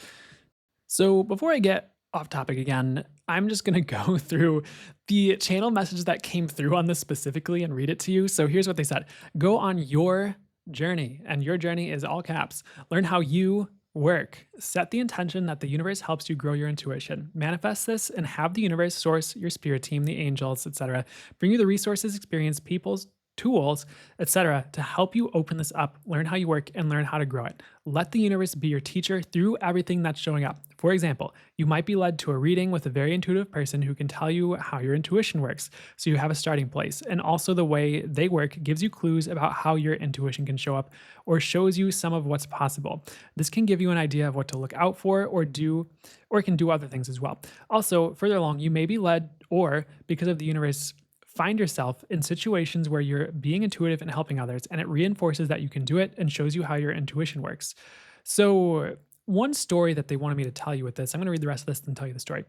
So before I get off topic again, I'm just going to go through the channel message that came through on this specifically and read it to you. So here's what they said: go on your journey, and your journey is all caps. Learn how you work. Set the intention that the universe helps you grow your intuition. Manifest this and have the universe, source, your spirit team, the angels, etc., bring you the resources, experience, people's tools, etc., to help you open this up, learn how you work, and learn how to grow it. Let the universe be your teacher through everything that's showing up. For example, you might be led to a reading with a very intuitive person who can tell you how your intuition works, so you have a starting place. And also, the way they work gives you clues about how your intuition can show up or shows you some of what's possible. This can give you an idea of what to look out for or do, or it can do other things as well. Also, further along, you may be led, or because of the universe, find yourself in situations where you're being intuitive and helping others, and it reinforces that you can do it and shows you how your intuition works. So, one story that they wanted me to tell you with this, I'm going to read the rest of this and tell you the story.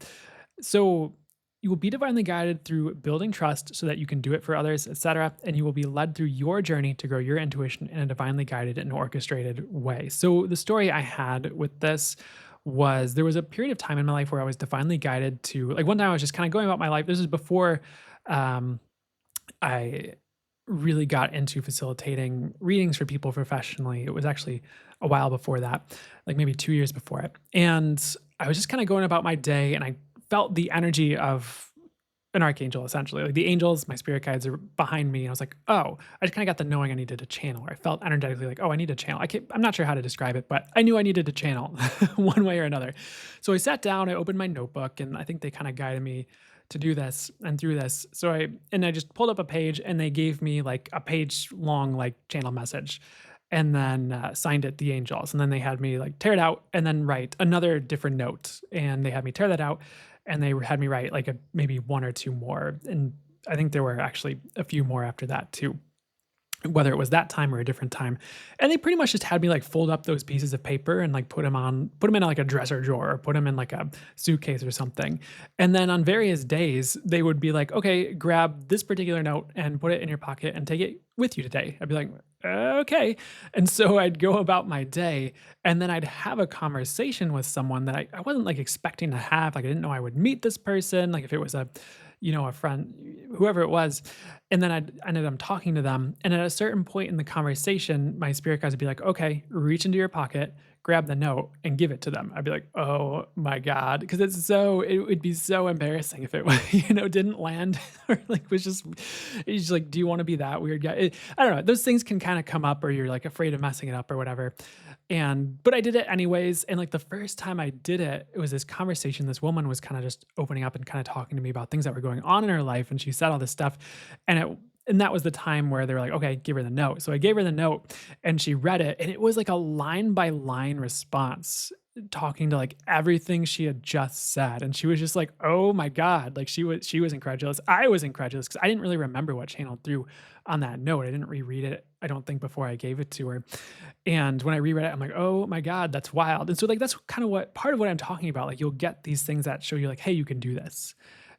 So, you will be divinely guided through building trust so that you can do it for others, etc. And you will be led through your journey to grow your intuition in a divinely guided and orchestrated way. So, the story I had with this was there was a period of time in my life where I was divinely guided to, like, one time I was just kind of going about my life. This is before um, I really got into facilitating readings for people professionally. It was actually a while before that, like maybe 2 years before it. And I was just kind of going about my day, and I felt the energy of an archangel, essentially. Like the angels, my spirit guides are behind me. And I was like, oh, I just kind of got the knowing I needed to channel. Or I felt energetically like, oh, I need to channel. I'm not sure how to describe it, but I knew I needed to channel one way or another. So I sat down, I opened my notebook, and I think they kind of guided me to do this and through this. I just pulled up a page, and they gave me like a page long like channel message. and then signed it the angels. And then they had me like tear it out and then write another different note. And they had me tear that out and they had me write like maybe one or two more. And I think there were actually a few more after that too, whether it was that time or a different time. And they pretty much just had me like fold up those pieces of paper and like put them in like a dresser drawer or put them in like a suitcase or something. And then on various days, they would be like, okay, grab this particular note and put it in your pocket and take it with you today. I'd be like, okay. And so I'd go about my day and then I'd have a conversation with someone that I wasn't like expecting to have. Like I didn't know I would meet this person. Like if it was a friend, whoever it was, and then I ended up talking to them. And at a certain point in the conversation, my spirit guides would be like, okay, reach into your pocket, grab the note, and give it to them. I'd be like, oh my God. Cause it would be so embarrassing if it, didn't land or like it's just like, do you want to be that weird guy? I don't know. Those things can kind of come up or you're like afraid of messing it up or whatever. But I did it anyways. And like the first time I did it, it was this conversation. This woman was kind of just opening up and kind of talking to me about things that were going on in her life. And she said all this stuff. And that was the time where they were like, okay, give her the note. So I gave her the note and she read it. And it was like a line by line response talking to like everything she had just said. And she was just like, oh my God. Like she was incredulous. I was incredulous because I didn't really remember what channeled through on that note. I didn't reread it, I don't think, before I gave it to her. And when I reread it, I'm like, oh my God, that's wild. And so like that's kind of what part of what I'm talking about. Like you'll get these things that show you like, hey, you can do this.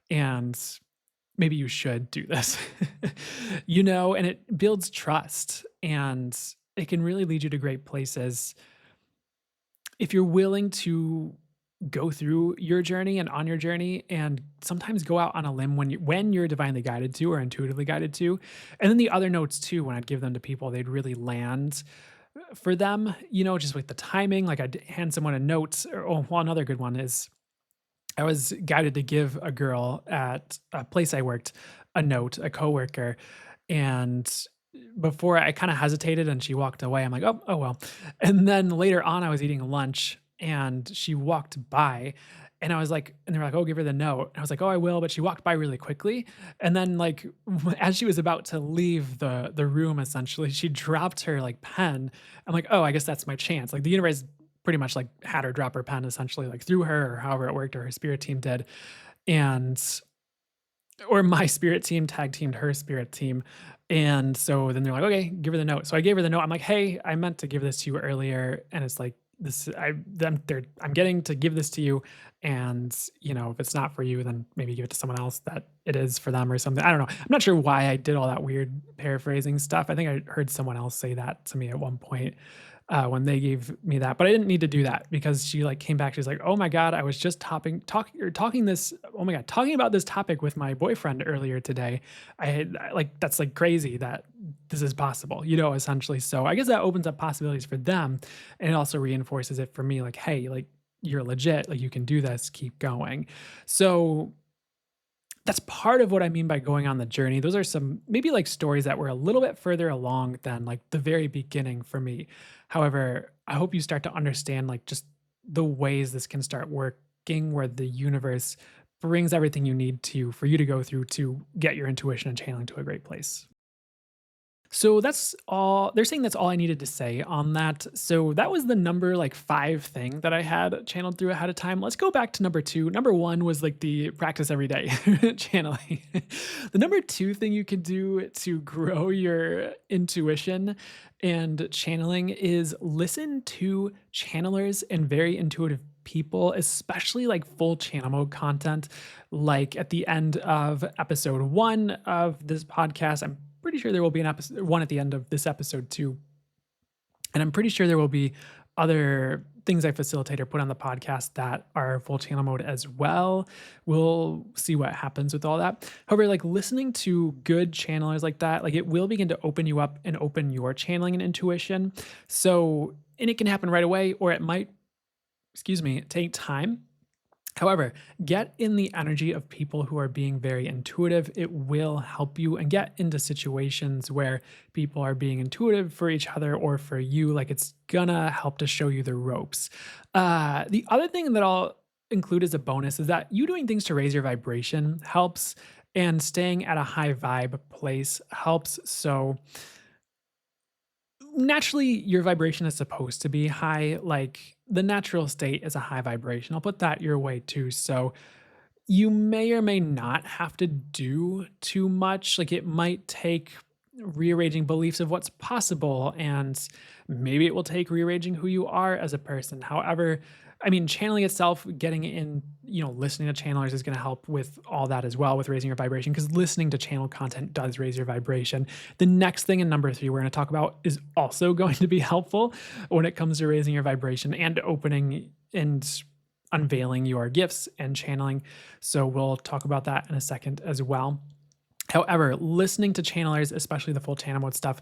And maybe you should do this. And it builds trust and it can really lead you to great places if you're willing to go through your journey and on your journey and sometimes go out on a limb when you're divinely guided to or intuitively guided to. And then the other notes too, when I'd give them to people, they'd really land for them, just with the timing. Like I'd hand someone a note. Another good one is I was guided to give a girl at a place I worked a note, a coworker, and before I kind of hesitated and she walked away, I'm like, oh well. And then later on, I was eating lunch and she walked by. And I was like, and they were like, oh, give her the note. And I was like, oh, I will. But she walked by really quickly. And then, like, as she was about to leave the room, essentially, she dropped her like pen. I'm like, oh, I guess that's my chance. Like the universe pretty much like had her drop her pen essentially like through her or however it worked or her spirit team did. And or my spirit team tag teamed her spirit team. And so then they're like, okay, give her the note. So I gave her the note. I'm like, hey, I meant to give this to you earlier. And it's like, I'm getting to give this to you. And, if it's not for you, then maybe give it to someone else that it is for them or something. I don't know. I'm not sure why I did all that weird paraphrasing stuff. I think I heard someone else say that to me at one point when they gave me that, but I didn't need to do that because she like came back. She's like, "Oh my God, I was just talking this. Oh my God, talking about this topic with my boyfriend earlier today. Like that's like crazy that this is possible, essentially. So I guess that opens up possibilities for them, and it also reinforces it for me. Like, hey, like you're legit. Like you can do this. Keep going. So that's part of what I mean by going on the journey. Those are some maybe like stories that were a little bit further along than like the very beginning for me. However, I hope you start to understand like just the ways this can start working where the universe brings everything you need to for you to go through to get your intuition and channeling to a great place. So that's all they're saying that's all I needed to say on that. So that was the number like 5 thing that I had channeled through ahead of time. Let's go back to number 2. Number 1 was like the practice every day channeling. The number 2 thing you can do to grow your intuition and channeling is listen to channelers and very intuitive people, especially like full channel mode content. Like at the end of episode 1 of this podcast, I'm pretty sure there will be an episode 1 at the end of this episode too. And I'm pretty sure there will be other things I facilitate or put on the podcast that are full channel mode as well. We'll see what happens with all that. However, like listening to good channelers like that, like it will begin to open you up and open your channeling and intuition. So, and it can happen right away, or it might, take time. However, get in the energy of people who are being very intuitive. It will help you and get into situations where people are being intuitive for each other or for you. Like it's gonna help to show you the ropes. The other thing that I'll include as a bonus is that you doing things to raise your vibration helps, and staying at a high vibe place helps. So naturally your vibration is supposed to be high. Like the natural state is a high vibration. I'll put that your way too. So you may or may not have to do too much. Like it might take rearranging beliefs of what's possible, and maybe it will take rearranging who you are as a person. However, I mean, channeling itself, getting in, listening to channelers is going to help with all that as well, with raising your vibration, because listening to channel content does raise your vibration. The next thing in number three we're going to talk about is also going to be helpful when it comes to raising your vibration and opening and unveiling your gifts and channeling. So we'll talk about that in a second as well. However, listening to channelers, especially the full channel mode stuff,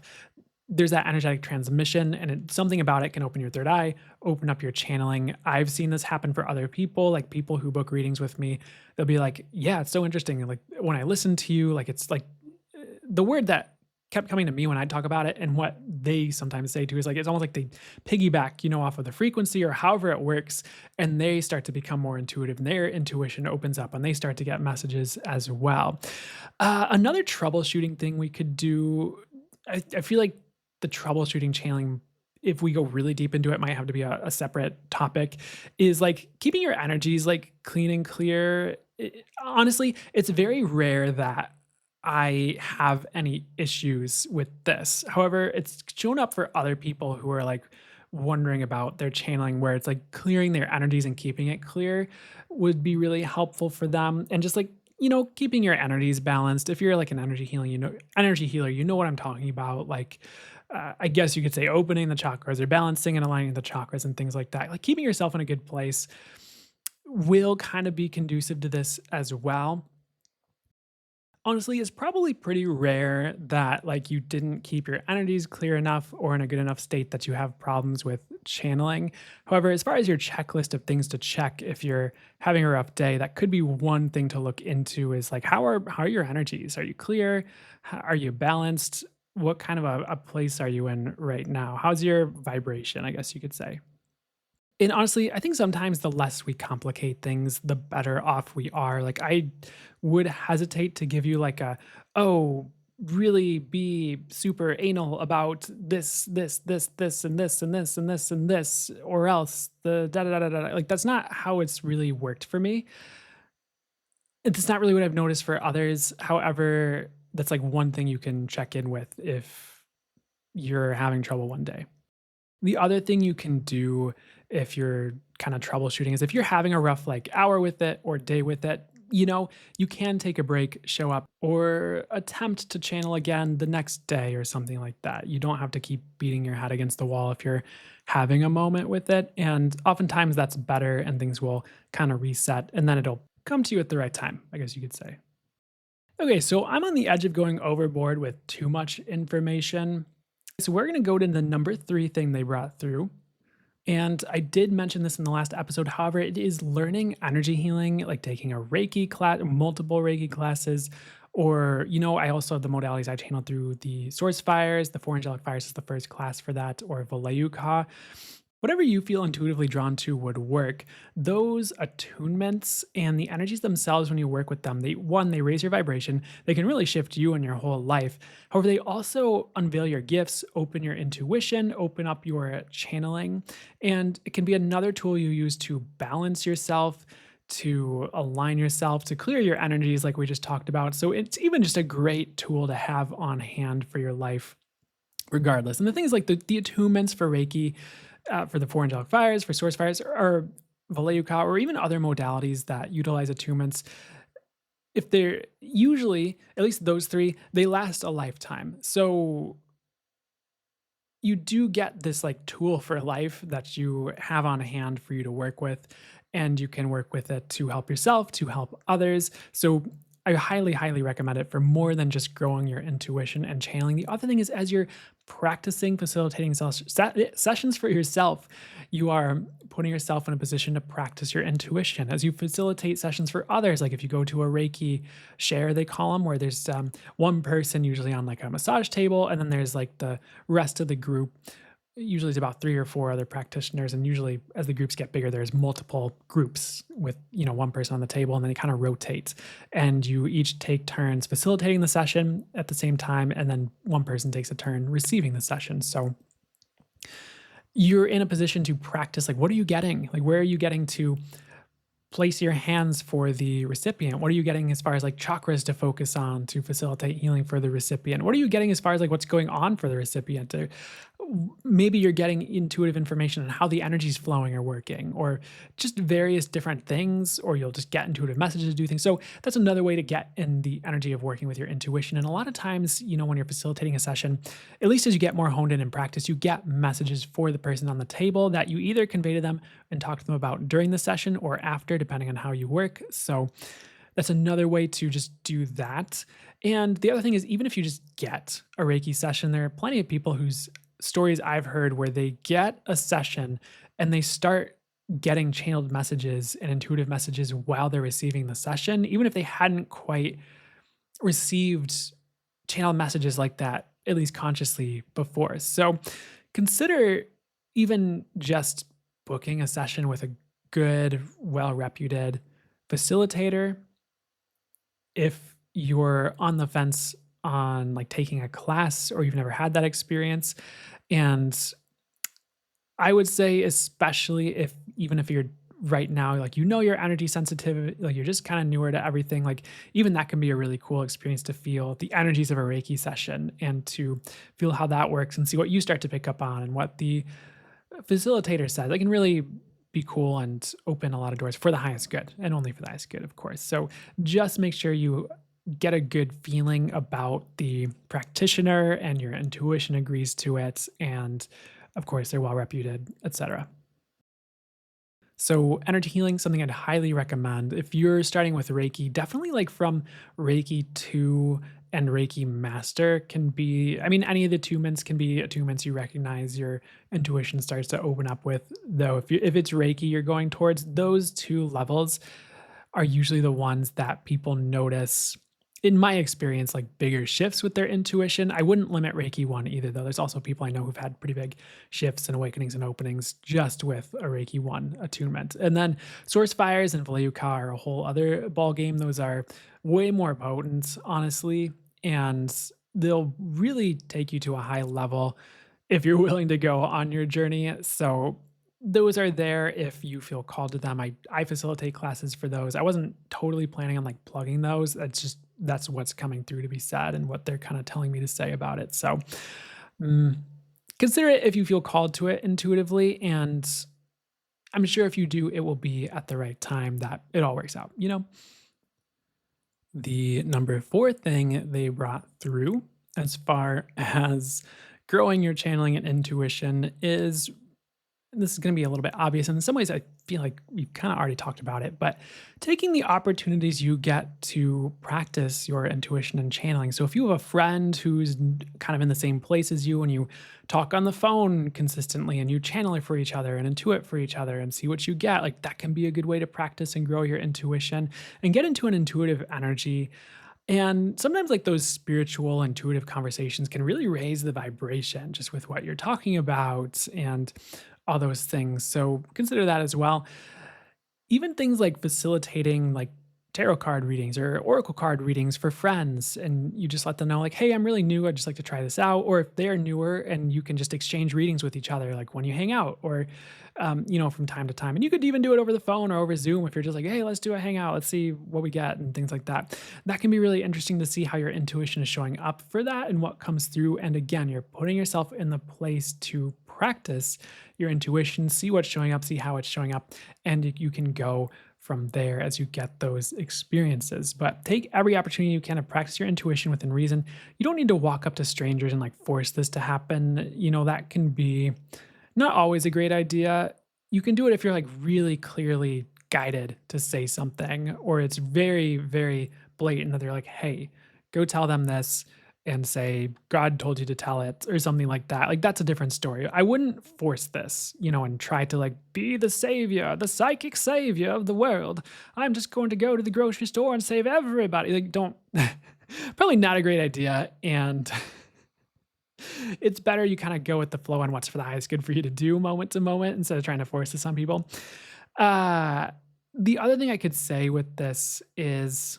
there's that energetic transmission, and something about it can open your third eye, open up your channeling. I've seen this happen for other people, like people who book readings with me. They'll be like, "Yeah, it's so interesting. Like when I listen to you, like it's like the word that kept coming to me when I talk about it, and what they sometimes say too is like it's almost like they piggyback, off of the frequency or however it works, and they start to become more intuitive, and their intuition opens up, and they start to get messages as well. Another troubleshooting thing we could do, I feel like the troubleshooting channeling, if we go really deep into it, might have to be a separate topic, is like keeping your energies like clean and clear. Honestly, it's very rare that I have any issues with this. However, it's shown up for other people who are like wondering about their channeling, where it's like clearing their energies and keeping it clear would be really helpful for them. And just like, keeping your energies balanced. If you're like an energy healer, you know what I'm talking about. Like, I guess you could say opening the chakras or balancing and aligning the chakras and things like that. Like keeping yourself in a good place will kind of be conducive to this as well. Honestly, it's probably pretty rare that like you didn't keep your energies clear enough or in a good enough state that you have problems with channeling. However, as far as your checklist of things to check if you're having a rough day, that could be one thing to look into, is like how are your energies? Are you clear? Are you balanced? What kind of a place are you in right now? How's your vibration, I guess you could say? And honestly, I think sometimes the less we complicate things, the better off we are. Like I would hesitate to give you like oh, really be super anal about this, and this, and this, and this, and this, or else the da da da da da. Like that's not how it's really worked for me. It's not really what I've noticed for others. However, that's like one thing you can check in with if you're having trouble one day. The other thing you can do if you're kind of troubleshooting is if you're having a rough like hour with it or day with it, you can take a break, show up, or attempt to channel again the next day or something like that. You don't have to keep beating your head against the wall if you're having a moment with it. And oftentimes that's better, and things will kind of reset, and then it'll come to you at the right time, I guess you could say. Okay, so I'm on the edge of going overboard with too much information. So we're going to go to the number three thing they brought through. And I did mention this in the last episode. However, it is learning energy healing, like taking a Reiki class, multiple Reiki classes, or, I also have the modalities I channeled through the source fires. The four angelic fires is the first class for that, or Valeyuka. Whatever you feel intuitively drawn to would work. Those attunements and the energies themselves, when you work with them, they raise your vibration. They can really shift you and your whole life. However, they also unveil your gifts, open your intuition, open up your channeling, and it can be another tool you use to balance yourself, to align yourself, to clear your energies, like we just talked about. So it's even just a great tool to have on hand for your life regardless. And the things like the attunements for Reiki, for the four angelic fires, for source fires, or Valeyuka, or even other modalities that utilize attunements, if they're usually, at least those three, they last a lifetime. So you do get this like tool for life that you have on hand for you to work with, and you can work with it to help yourself, to help others. So I highly, highly recommend it for more than just growing your intuition and channeling. The other thing is, as you're practicing facilitating sessions for yourself, you are putting yourself in a position to practice your intuition. As you facilitate sessions for others, like if you go to a Reiki share, they call them, where there's one person usually on like a massage table, and then there's like the rest of the group. Usually it's about three or four other practitioners, and usually as the groups get bigger, there's multiple groups with one person on the table, and then it kind of rotates, and you each take turns facilitating the session at the same time, and then one person takes a turn receiving the session. So You're in a position to practice, like, what are you getting? Like, where are you getting to place your hands for the recipient? What are you getting as far as like chakras to focus on to facilitate healing for the recipient? What are you getting as far as like what's going on for the recipient? Or maybe you're getting intuitive information on how the energy's flowing or working, or just various different things, or you'll just get intuitive messages to do things. So that's another way to get in the energy of working with your intuition. And a lot of times, when you're facilitating a session, at least as you get more honed in practice, you get messages for the person on the table that you either convey to them and talk to them about during the session or after, depending on how you work. So that's another way to just do that. And the other thing is, even if you just get a Reiki session, there are plenty of people whose stories I've heard where they get a session and they start getting channeled messages and intuitive messages while they're receiving the session, even if they hadn't quite received channel messages like that, at least consciously before. So consider even just booking a session with a good, well reputed facilitator. If you're on the fence on like taking a class or you've never had that experience, and I would say, especially if even if you're right now, like, your energy sensitive, like you're just kind of newer to everything, like even that can be a really cool experience to feel the energies of a Reiki session and to feel how that works and see what you start to pick up on and what the facilitator says. It can really be cool and open a lot of doors for the highest good and only for the highest good, of course. So just make sure you get a good feeling about the practitioner and your intuition agrees to it. And of course, they're well reputed, etc. So, energy healing, something I'd highly recommend. If you're starting with Reiki, definitely like from Reiki 2 and Reiki Master can be, I mean, any of the attunements can be attunements you recognize your intuition starts to open up with. Though, if it's Reiki you're going towards, those two levels are usually the ones that people notice, in my experience, like bigger shifts with their intuition. I wouldn't limit Reiki 1 either, though. There's also people I know who've had pretty big shifts and awakenings and openings just with a Reiki 1 attunement. And then source fires and Valeyuka are a whole other ball game. Those are way more potent, honestly, and they'll really take you to a high level if you're willing to go on your journey. So those are there if you feel called to them. I facilitate classes for those. I wasn't totally planning on like plugging those. That's what's coming through to be said and what they're kind of telling me to say about it. So mm, consider it if you feel called to it intuitively, and I'm sure if you do, it will be at the right time that it all works out. The number 4 thing they brought through as far as growing your channeling and intuition is, and this is going to be a little bit obvious. And in some ways, I feel like we've kind of already talked about it, but taking the opportunities you get to practice your intuition and channeling. So if you have a friend who's kind of in the same place as you and you talk on the phone consistently and you channel it for each other and intuit for each other and see what you get, like that can be a good way to practice and grow your intuition and get into an intuitive energy. And sometimes, like those spiritual, intuitive conversations can really raise the vibration just with what you're talking about and all those things. So consider that as well. Even things like facilitating like tarot card readings or oracle card readings for friends, and you just let them know like, hey, I'm really new, I'd just like to try this out. Or if they're newer, and you can just exchange readings with each other like when you hang out, or from time to time. And you could even do it over the phone or over Zoom if you're just like, hey, let's do a hangout, let's see what we get and things like that. That can be really interesting to see how your intuition is showing up for that and what comes through. And again, you're putting yourself in the place to practice your intuition, see what's showing up, see how it's showing up, and you can go from there as you get those experiences. But take every opportunity you can to practice your intuition within reason. You don't need to walk up to strangers and like force this to happen. That can be not always a great idea. You can do it if you're like really clearly guided to say something, or it's very, very blatant that they're like, hey, go tell them this and say, God told you to tell it, or something like that. Like, that's a different story. I wouldn't force this, and try to like be the savior, the psychic savior of the world. I'm just going to go to the grocery store and save everybody. Like, don't, probably not a great idea. And it's better you kind of go with the flow on what's for the highest good for you to do moment to moment instead of trying to force this on people. Uh, the other thing I could say with this is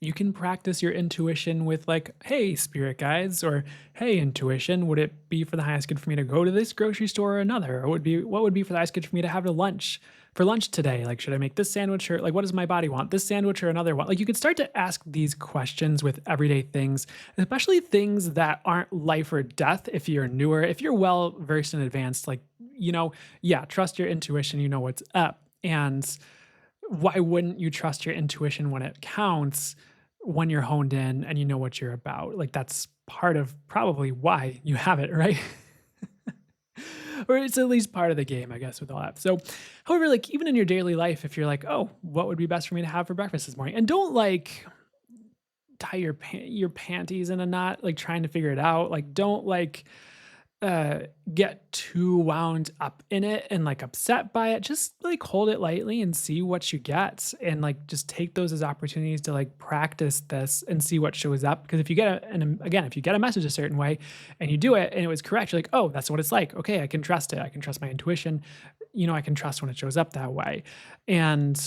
You can practice your intuition with like, hey, spirit guides, or hey, intuition, would it be for the highest good for me to go to this grocery store or another? Or would be what would be for the highest good for me to have to lunch for lunch today? Like, should I make this sandwich or like what does my body want? This sandwich or another one? Like you could start to ask these questions with everyday things, especially things that aren't life or death if you're newer. If you're well versed in advanced, like, yeah, trust your intuition, you know what's up. And why wouldn't you trust your intuition when it counts, when you're honed in and you know what you're about? Like that's part of probably why you have it, right? Or it's at least part of the game, I guess, with all that. So, however, like even in your daily life, if you're like, oh, what would be best for me to have for breakfast this morning? And don't like tie your panties in a knot, like trying to figure it out. Like don't like get too wound up in it and like upset by it. Just like hold it lightly and see what you get, and like just take those as opportunities to like practice this and see what shows up. Because if you get and again, if you get a message a certain way and you do it and it was correct, you're like, oh, that's what it's like. Okay, I can trust it. I can trust my intuition. I can trust when it shows up that way. And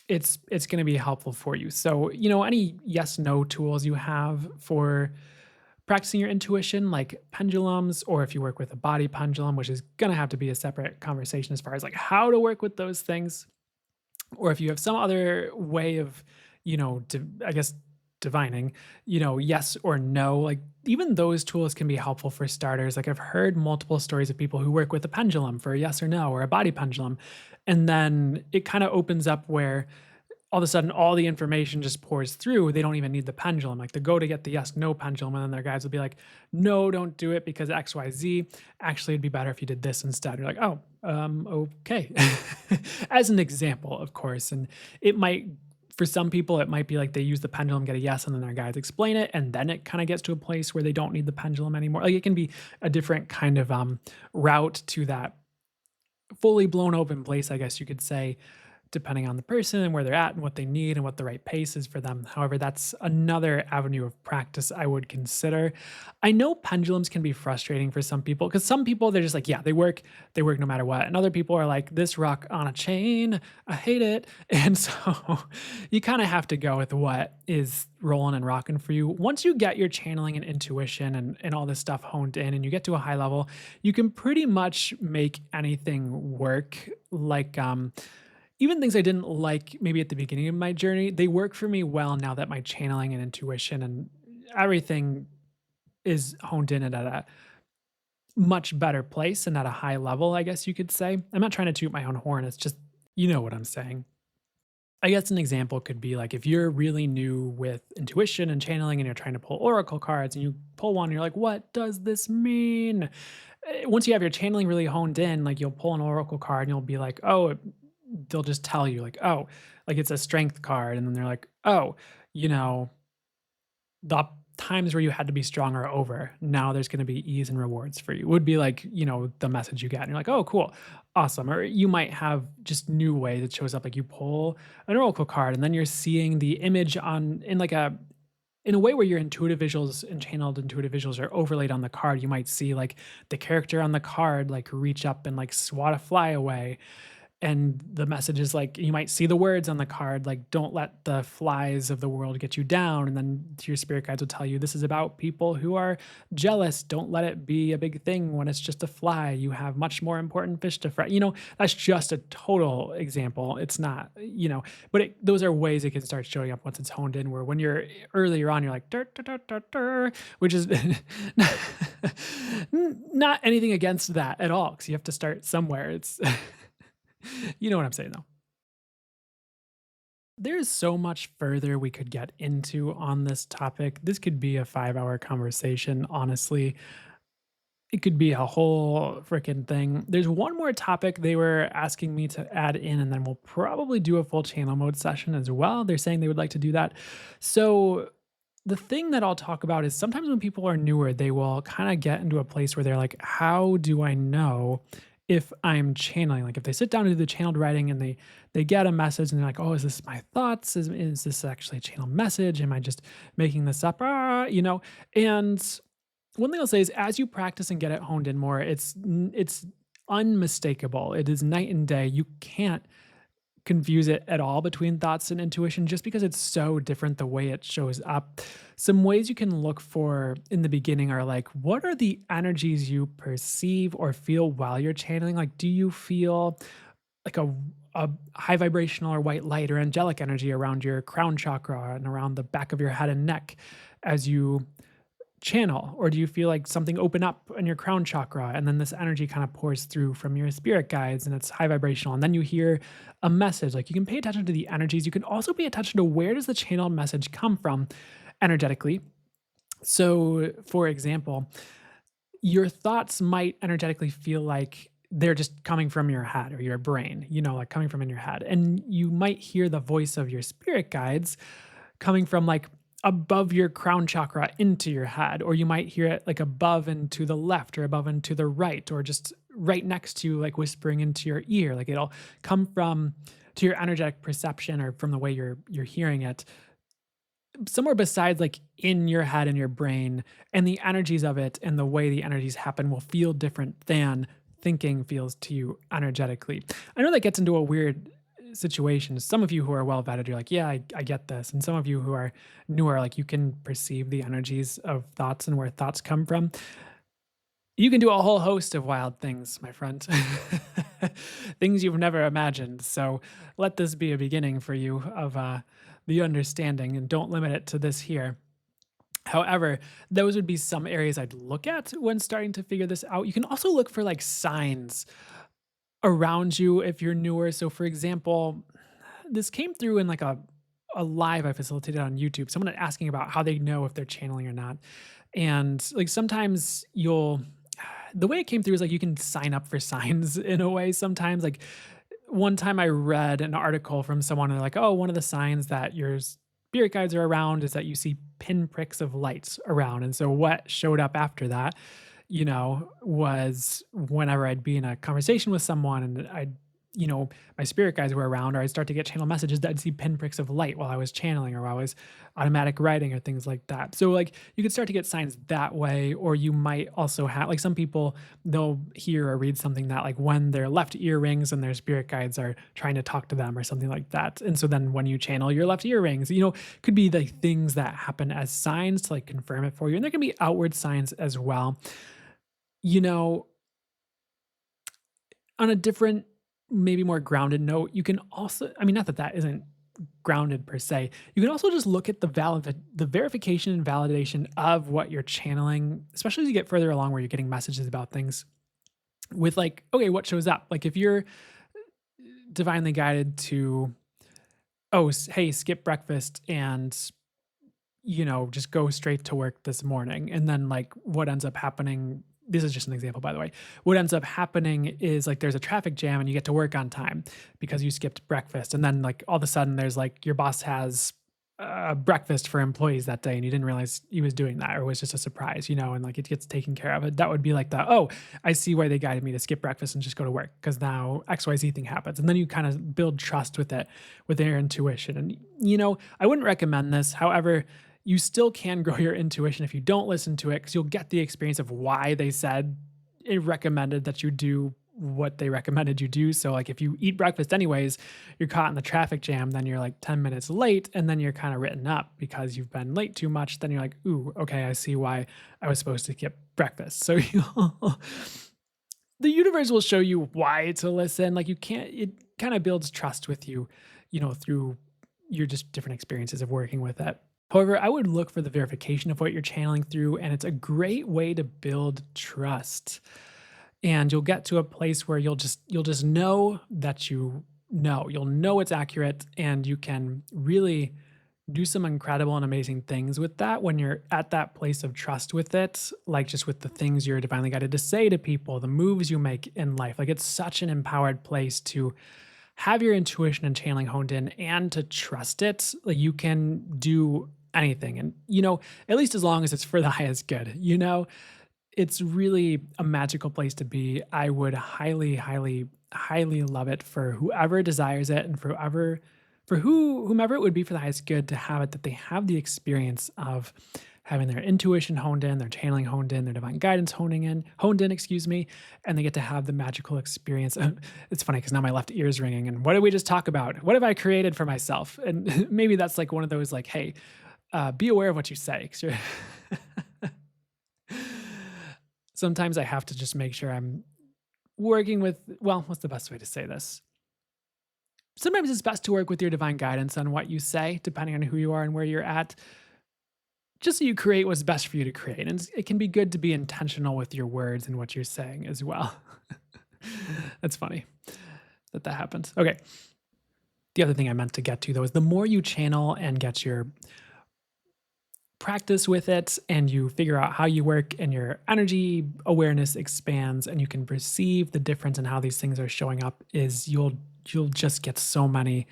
it's going to be helpful for you. So, any yes no tools you have for practicing your intuition, like pendulums, or if you work with a body pendulum, which is going to have to be a separate conversation as far as like how to work with those things, or if you have some other way of, I guess divining, yes or no, like even those tools can be helpful for starters. Like I've heard multiple stories of people who work with a pendulum for a yes or no, or a body pendulum. And then it kind of opens up where all of a sudden all the information just pours through. They don't even need the pendulum. Like they go to get the yes, no pendulum, and then their guides will be like, no, don't do it because XYZ. Actually, it'd be better if you did this instead. You're like, oh, okay. As an example, of course. And it might, for some people, it might be like they use the pendulum, get a yes, and then their guides explain it. And then it kind of gets to a place where they don't need the pendulum anymore. Like it can be a different kind of route to that fully blown open place, I guess you could say, depending on the person and where they're at and what they need and what the right pace is for them. However, that's another avenue of practice I would consider. I know pendulums can be frustrating for some people because some people they're just like, yeah, they work no matter what. And other people are like, this rock on a chain, I hate it. And so you kind of have to go with what is rolling and rocking for you. Once you get your channeling and intuition and all this stuff honed in and you get to a high level, you can pretty much make anything work. Like even things I didn't like maybe at the beginning of my journey, they work for me well now that my channeling and intuition and everything is honed in and at a much better place and at a high level, I guess you could say. I'm not trying to toot my own horn. It's just, you know what I'm saying. I guess an example could be like if you're really new with intuition and channeling and you're trying to pull oracle cards and you pull one, and you're like, what does this mean? Once you have your channeling really honed in, like you'll pull an oracle card and you'll be like, oh, they'll just tell you like, oh, like it's a strength card. And then they're like, oh, you know, the times where you had to be strong are over. Now there's going to be ease and rewards for you. Would be like, the message you get. And you're like, oh, cool. Awesome. Or you might have just new way that shows up. Like you pull an oracle card and then you're seeing the image on in a way where your intuitive visuals and channeled intuitive visuals are overlaid on the card. You might see like the character on the card like reach up and like swat a fly away, and the message is like you might see the words on the card like don't let the flies of the world get you down, and then your spirit guides will tell you this is about people who are jealous. Don't let it be a big thing when it's just a fly. You have much more important fish to fry. That's just a total example. It's not, but those are ways it can start showing up once it's honed in, where when you're earlier on you're like dur, dur, dur, dur, dur, which is not anything against that at all, because you have to start somewhere. It's you know what I'm saying, though. There's so much further we could get into on this topic. This could be a 5-hour conversation, honestly. It could be a whole freaking thing. There's one more topic they were asking me to add in, and then we'll probably do a full channel mode session as well. They're saying they would like to do that. So, the thing that I'll talk about is sometimes when people are newer, they will kind of get into a place where they're like, how do I know if I'm channeling? Like if they sit down to do the channeled writing and they get a message and they're like, oh, is this my thoughts? Is this actually a channel message? Am I just making this up? And one thing I'll say is as you practice and get it honed in more, it's unmistakable. It is night and day. You can't confuse it at all between thoughts and intuition just because it's so different the way it shows up. Some ways you can look for in the beginning are like, what are the energies you perceive or feel while you're channeling? Like, do you feel like a high vibrational or white light or angelic energy around your crown chakra and around the back of your head and neck as you channel? Or do you feel like something open up in your crown chakra and then this energy kind of pours through from your spirit guides and it's high vibrational? And then you hear a message. Like, you can pay attention to the energies. You can also pay attention to where does the channel message come from energetically. So, for example, your thoughts might energetically feel like they're just coming from your head or your brain, like coming from in your head. And you might hear the voice of your spirit guides coming from like above your crown chakra into your head, or you might hear it like above and to the left or above and to the right, or just right next to you, like whispering into your ear. Like, it'll come from to your energetic perception or from the way you're hearing it somewhere besides like in your head and your brain, and the energies of it and the way the energies happen will feel different than thinking feels to you energetically. I know that gets into a weird situation. Some of you who are well vetted, you're like, yeah, I get this. And some of you who are newer, like, you can perceive the energies of thoughts and where thoughts come from. You can do a whole host of wild things, my friend. Things you've never imagined. So let this be a beginning for you of the understanding, and don't limit it to this here. However, those would be some areas I'd look at when starting to figure this out. You can also look for like signs around you if you're newer. So, for example, this came through in like a live I facilitated on YouTube. Someone asking about how they know if they're channeling or not. And like sometimes the way it came through is like you can sign up for signs in a way sometimes. Like, one time I read an article from someone, and they're like, oh, one of the signs that your spirit guides are around is that you see pinpricks of lights around. And so what showed up after that, was whenever I'd be in a conversation with someone and my spirit guides were around, or I'd start to get channel messages that I'd see pinpricks of light while I was channeling or while I was automatic writing or things like that. So, like, you could start to get signs that way, or you might also have, like, some people, they'll hear or read something that, like, when their left ear rings and their spirit guides are trying to talk to them or something like that. And so then when you channel, your left ear rings, could be the things that happen as signs to like confirm it for you. And there can be outward signs as well. You know, on a different, maybe more grounded note, you can also, I mean, not that that isn't grounded per se, you can also just look at the verification and validation of what you're channeling, especially as you get further along where you're getting messages about things with like, okay, what shows up? Like, if you're divinely guided to, oh, hey, skip breakfast and just go straight to work this morning. And then, like, what ends up happening, this is just an example, by the way. What ends up happening is like there's a traffic jam and you get to work on time because you skipped breakfast. And then, like, all of a sudden, there's like your boss has breakfast for employees that day and you didn't realize he was doing that, or it was just a surprise, and like it gets taken care of. That would be like oh, I see why they guided me to skip breakfast and just go to work because now XYZ thing happens. And then you kind of build trust with it, with their intuition. And, I wouldn't recommend this. However, you still can grow your intuition if you don't listen to it, because you'll get the experience of why they said it recommended that you do what they recommended you do. So, like, if you eat breakfast anyways, you're caught in the traffic jam, then you're like 10 minutes late, and then you're kind of written up because you've been late too much. Then you're like, ooh, okay, I see why I was supposed to skip breakfast. So the universe will show you why to listen. Like, it kind of builds trust with you, through your just different experiences of working with it. However, I would look for the verification of what you're channeling through, and it's a great way to build trust. And you'll get to a place where you'll just know that you'll know it's accurate, and you can really do some incredible and amazing things with that when you're at that place of trust with it, like just with the things you're divinely guided to say to people, the moves you make in life. Like, it's such an empowered place to have your intuition and channeling honed in and to trust it. Like, you can do anything, and at least as long as it's for the highest good. It's really a magical place to be. I would highly, highly, highly love it for whoever desires it, and whomever it would be for the highest good to have it, that they have the experience of having their intuition honed in, their channeling honed in, their divine guidance honed in, excuse me, and they get to have the magical experience. It's funny because now my left ear is ringing. And what did we just talk about? What have I created for myself? And maybe that's like one of those like, hey, be aware of what you say. 'Cause sometimes I have to just make sure I'm working with, well, what's the best way to say this? Sometimes it's best to work with your divine guidance on what you say, depending on who you are and where you're at, just so you create what's best for you to create. And it can be good to be intentional with your words and what you're saying as well. That's funny that happens. Okay. The other thing I meant to get to though is the more you channel and get your practice with it and you figure out how you work and your energy awareness expands and you can perceive the difference in how these things are showing up, is you'll just get so many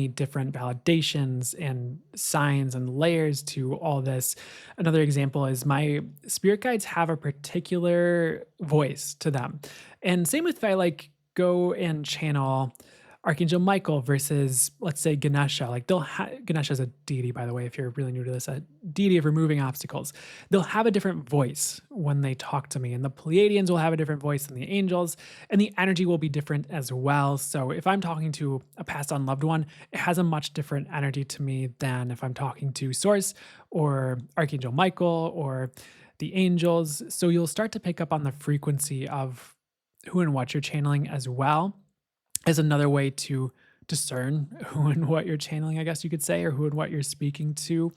different validations and signs and layers to all this. Another example is my spirit guides have a particular voice to them. And same with if I like go and channel Archangel Michael versus, let's say, Ganesha. Like Ganesha is a deity, by the way, if you're really new to this, a deity of removing obstacles. They'll have a different voice when they talk to me, and the Pleiadians will have a different voice than the angels, and the energy will be different as well. So if I'm talking to a passed on loved one, it has a much different energy to me than if I'm talking to Source or Archangel Michael or the angels. So you'll start to pick up on the frequency of who and what you're channeling as well, as another way to discern who and what you're channeling, I guess you could say, or who and what you're speaking to.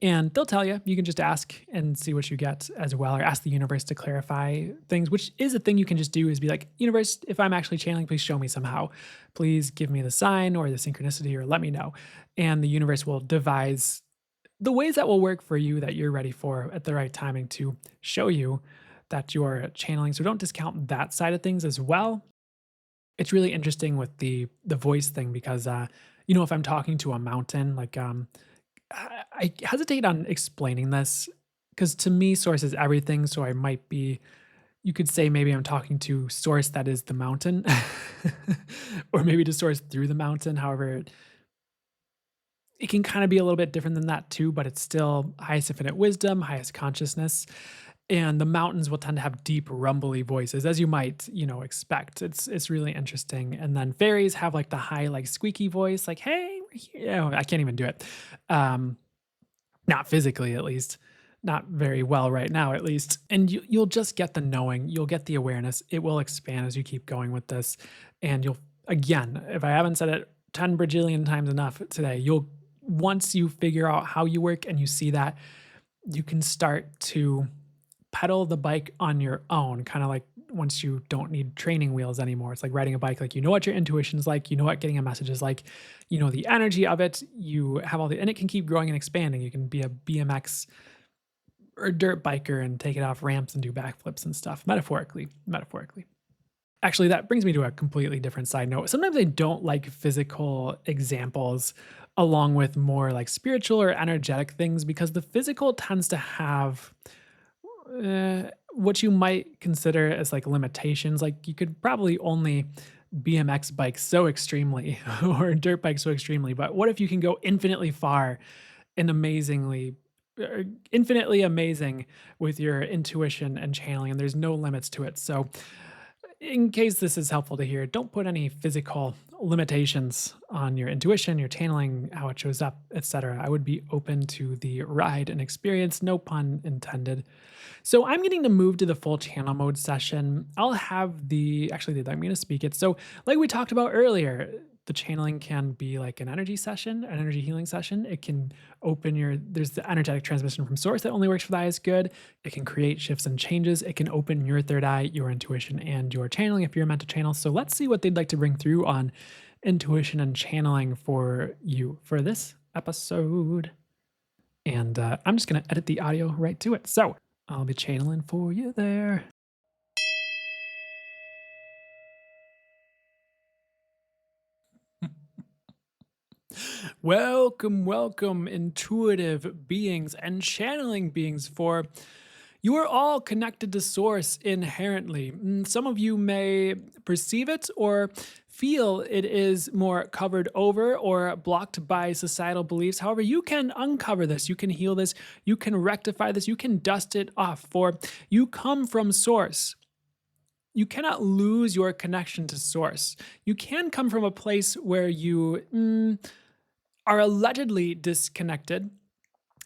And they'll tell you. You can just ask and see what you get as well, or ask the universe to clarify things, which is a thing you can just do, is be like, universe, if I'm actually channeling, please show me somehow. Please give me the sign or the synchronicity or let me know. And the universe will devise the ways that will work for you that you're ready for at the right timing to show you that you're channeling. So don't discount that side of things as well. It's really interesting with the voice thing because, if I'm talking to a mountain, like, I hesitate on explaining this because to me, source is everything. So I might be, you could say maybe I'm talking to source that is the mountain, or maybe to source through the mountain. However, it can kind of be a little bit different than that too, but it's still highest infinite wisdom, highest consciousness, and the mountains will tend to have deep rumbly voices, as you might expect. It's really interesting. And then fairies have like the high like squeaky voice, like, hey, we're here. Oh, I can't even do it. um Not physically, at least, not very well right now, at least. And you'll just get the knowing, you'll get the awareness. It will expand as you keep going with this. And you'll, again, if I haven't said it 10 bajillion times enough today, you'll, once you figure out how you work and you see that, you can start to pedal the bike on your own, kind of like once you don't need training wheels anymore. It's like riding a bike, like you know what your intuition's like, you know what getting a message is like, you know the energy of it, you have all the, and it can keep growing and expanding. You can be a BMX or dirt biker and take it off ramps and do backflips and stuff, metaphorically. Actually, that brings me to a completely different side note. Sometimes I don't like physical examples along with more like spiritual or energetic things because the physical tends to have what you might consider as like limitations. Like you could probably only BMX bike so extremely or dirt bike so extremely, but what if you can go infinitely far and infinitely amazing with your intuition and channeling, and there's no limits to it. So in case this is helpful to hear, don't put any physical limitations on your intuition, your channeling, how it shows up, etc. I would be open to the ride and experience, no pun intended. So I'm getting to move to the full channel mode session. I'll have actually they'd like me to speak it. So like we talked about earlier, the channeling can be like an energy session, an energy healing session. It can there's the energetic transmission from source that only works for the highest good. It can create shifts and changes. It can open your third eye, your intuition, and your channeling if you're meant to channel. So let's see what they'd like to bring through on intuition and channeling for you for this episode. And I'm just going to edit the audio right to it. So I'll be channeling for you there. Welcome, welcome, intuitive beings and channeling beings, for You are all connected to source inherently. Some of you may perceive it or feel it is more covered over or blocked by societal beliefs. However, you can uncover this, you can heal this, you can rectify this, you can dust it off, for you come from source. You cannot lose your connection to source. You can come from a place where you are allegedly disconnected.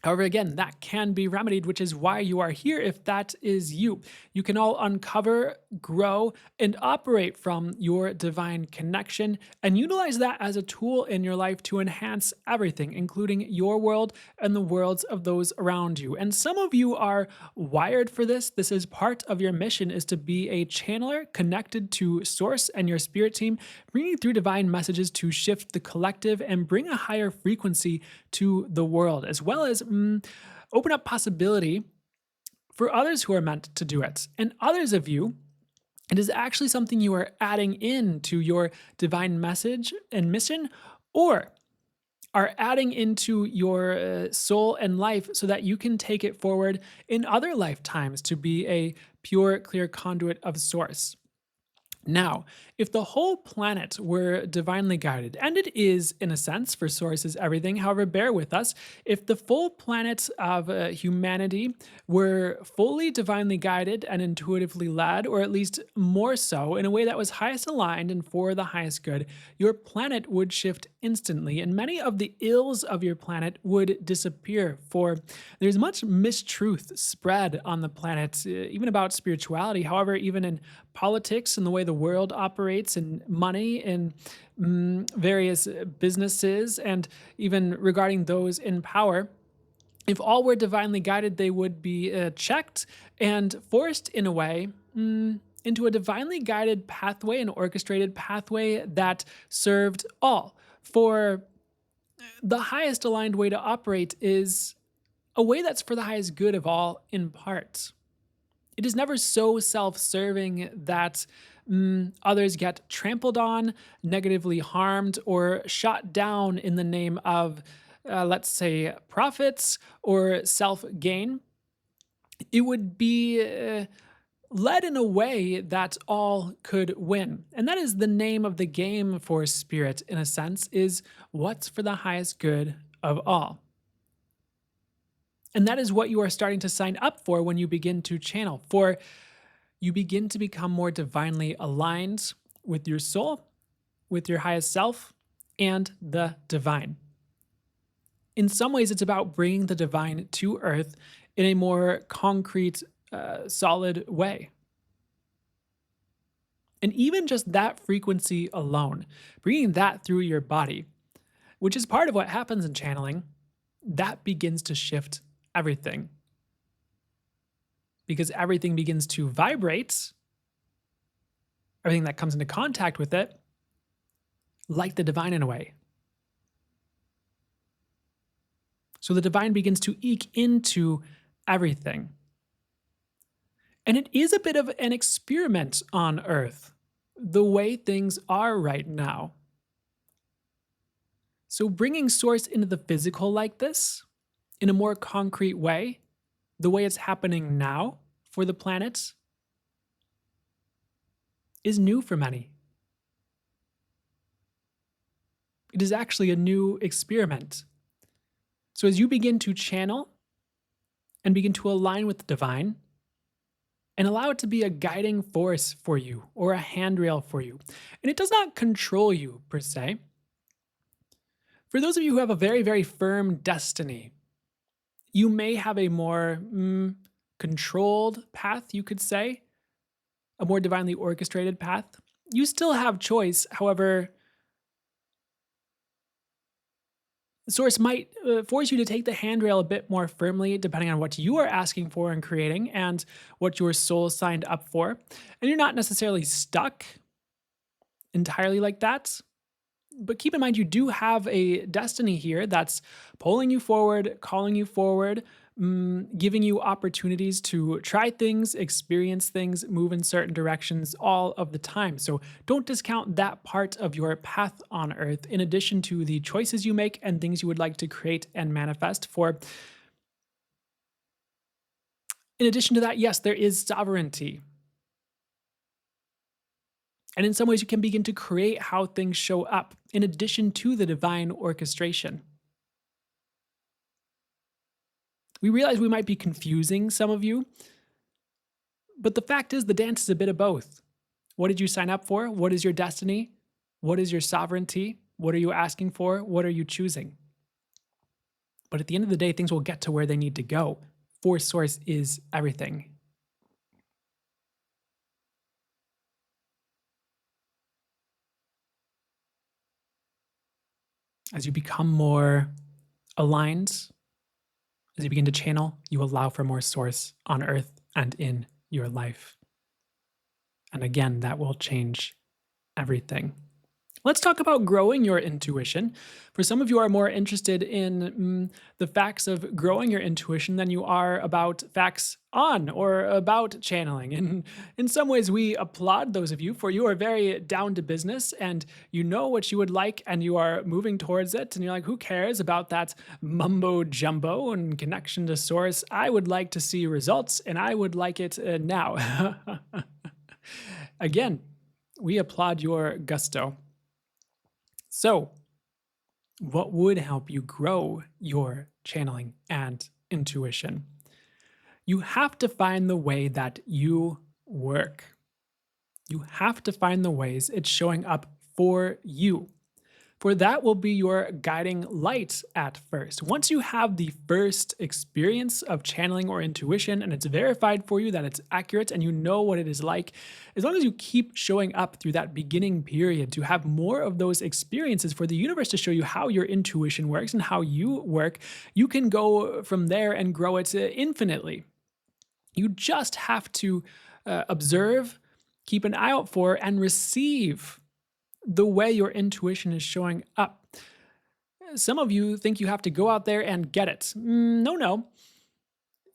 However, again, that can be remedied, which is why you are here if that is you. You can all uncover, grow, and operate from your divine connection and utilize that as a tool in your life to enhance everything, including your world and the worlds of those around you. And some of you are wired for this. This is part of your mission, is to be a channeler connected to source and your spirit team, bringing through divine messages to shift the collective and bring a higher frequency to the world, as well as open up possibility for others who are meant to do it. And others of you, it is actually something you are adding in to your divine message and mission, or are adding into your soul and life so that you can take it forward in other lifetimes to be a pure, clear conduit of source. Now, if the whole planet were divinely guided, and it is in a sense, for source is everything, however, bear with us, if the full planet of humanity were fully divinely guided and intuitively led, or at least more so, in a way that was highest aligned and for the highest good, your planet would shift instantly, and many of the ills of your planet would disappear. For there's much mistruth spread on the planet, even about spirituality. However, even in politics and the way the world operates, and money and various businesses, and even regarding those in power, if all were divinely guided, they would be checked and forced in a way into a divinely guided pathway, an orchestrated pathway that served all. For the highest aligned way to operate is a way that's for the highest good of all in part. It is never so self serving that others get trampled on, negatively harmed, or shot down in the name of, let's say, profits or self gain. It would be led in a way that all could win. And that is the name of the game for spirit, in a sense, is what's for the highest good of all. And that is what you are starting to sign up for when you begin to channel. For you begin to become more divinely aligned with your soul, with your highest self, and the divine. In some ways, it's about bringing the divine to earth in a more concrete, solid way. And even just that frequency alone, bringing that through your body, which is part of what happens in channeling, that begins to shift everything. Because everything begins to vibrate, everything that comes into contact with it, like the divine in a way. So the divine begins to eke into everything. And it is a bit of an experiment on Earth, the way things are right now. So bringing source into the physical like this, in a more concrete way, the way it's happening now for the planet, is new for many. It is actually a new experiment. So as you begin to channel and begin to align with the divine, and allow it to be a guiding force for you or a handrail for you. And it does not control you per se. For those of you who have a very, very firm destiny, you may have a more controlled path, you could say, a more divinely orchestrated path. You still have choice. However, Source might force you to take the handrail a bit more firmly, depending on what you are asking for and creating and what your soul signed up for. And you're not necessarily stuck entirely like that. But keep in mind, you do have a destiny here that's pulling you forward, calling you forward, giving you opportunities to try things, experience things, move in certain directions all of the time. So don't discount that part of your path on earth, in addition to the choices you make and things you would like to create and manifest. For In addition to that, yes, there is sovereignty. And in some ways, you can begin to create how things show up in addition to the divine orchestration. We realize we might be confusing some of you, but the fact is, the dance is a bit of both. What did you sign up for? What is your destiny? What is your sovereignty? What are you asking for? What are you choosing? But at the end of the day, things will get to where they need to go. For source is everything. As you become more aligned, as you begin to channel, you allow for more source on earth and in your life. And again, that will change everything. Let's talk about growing your intuition. For some of you are more interested in the facts of growing your intuition than you are about facts on or about channeling. And in some ways, we applaud those of you, for you are very down to business and you know what you would like and you are moving towards it. And you're like, who cares about that mumbo jumbo and connection to source? I would like to see results and I would like it now. Again, we applaud your gusto. So, what would help you grow your channeling and intuition? You have to find the way that you work. You have to find the ways it's showing up for you. For that will be your guiding light at first. Once you have the first experience of channeling or intuition and it's verified for you that it's accurate and you know what it is like, as long as you keep showing up through that beginning period to have more of those experiences for the universe to show you how your intuition works and how you work, you can go from there and grow it infinitely. You just have to observe, keep an eye out for, and receive the way your intuition is showing up. Some of you think you have to go out there and get it. No, no.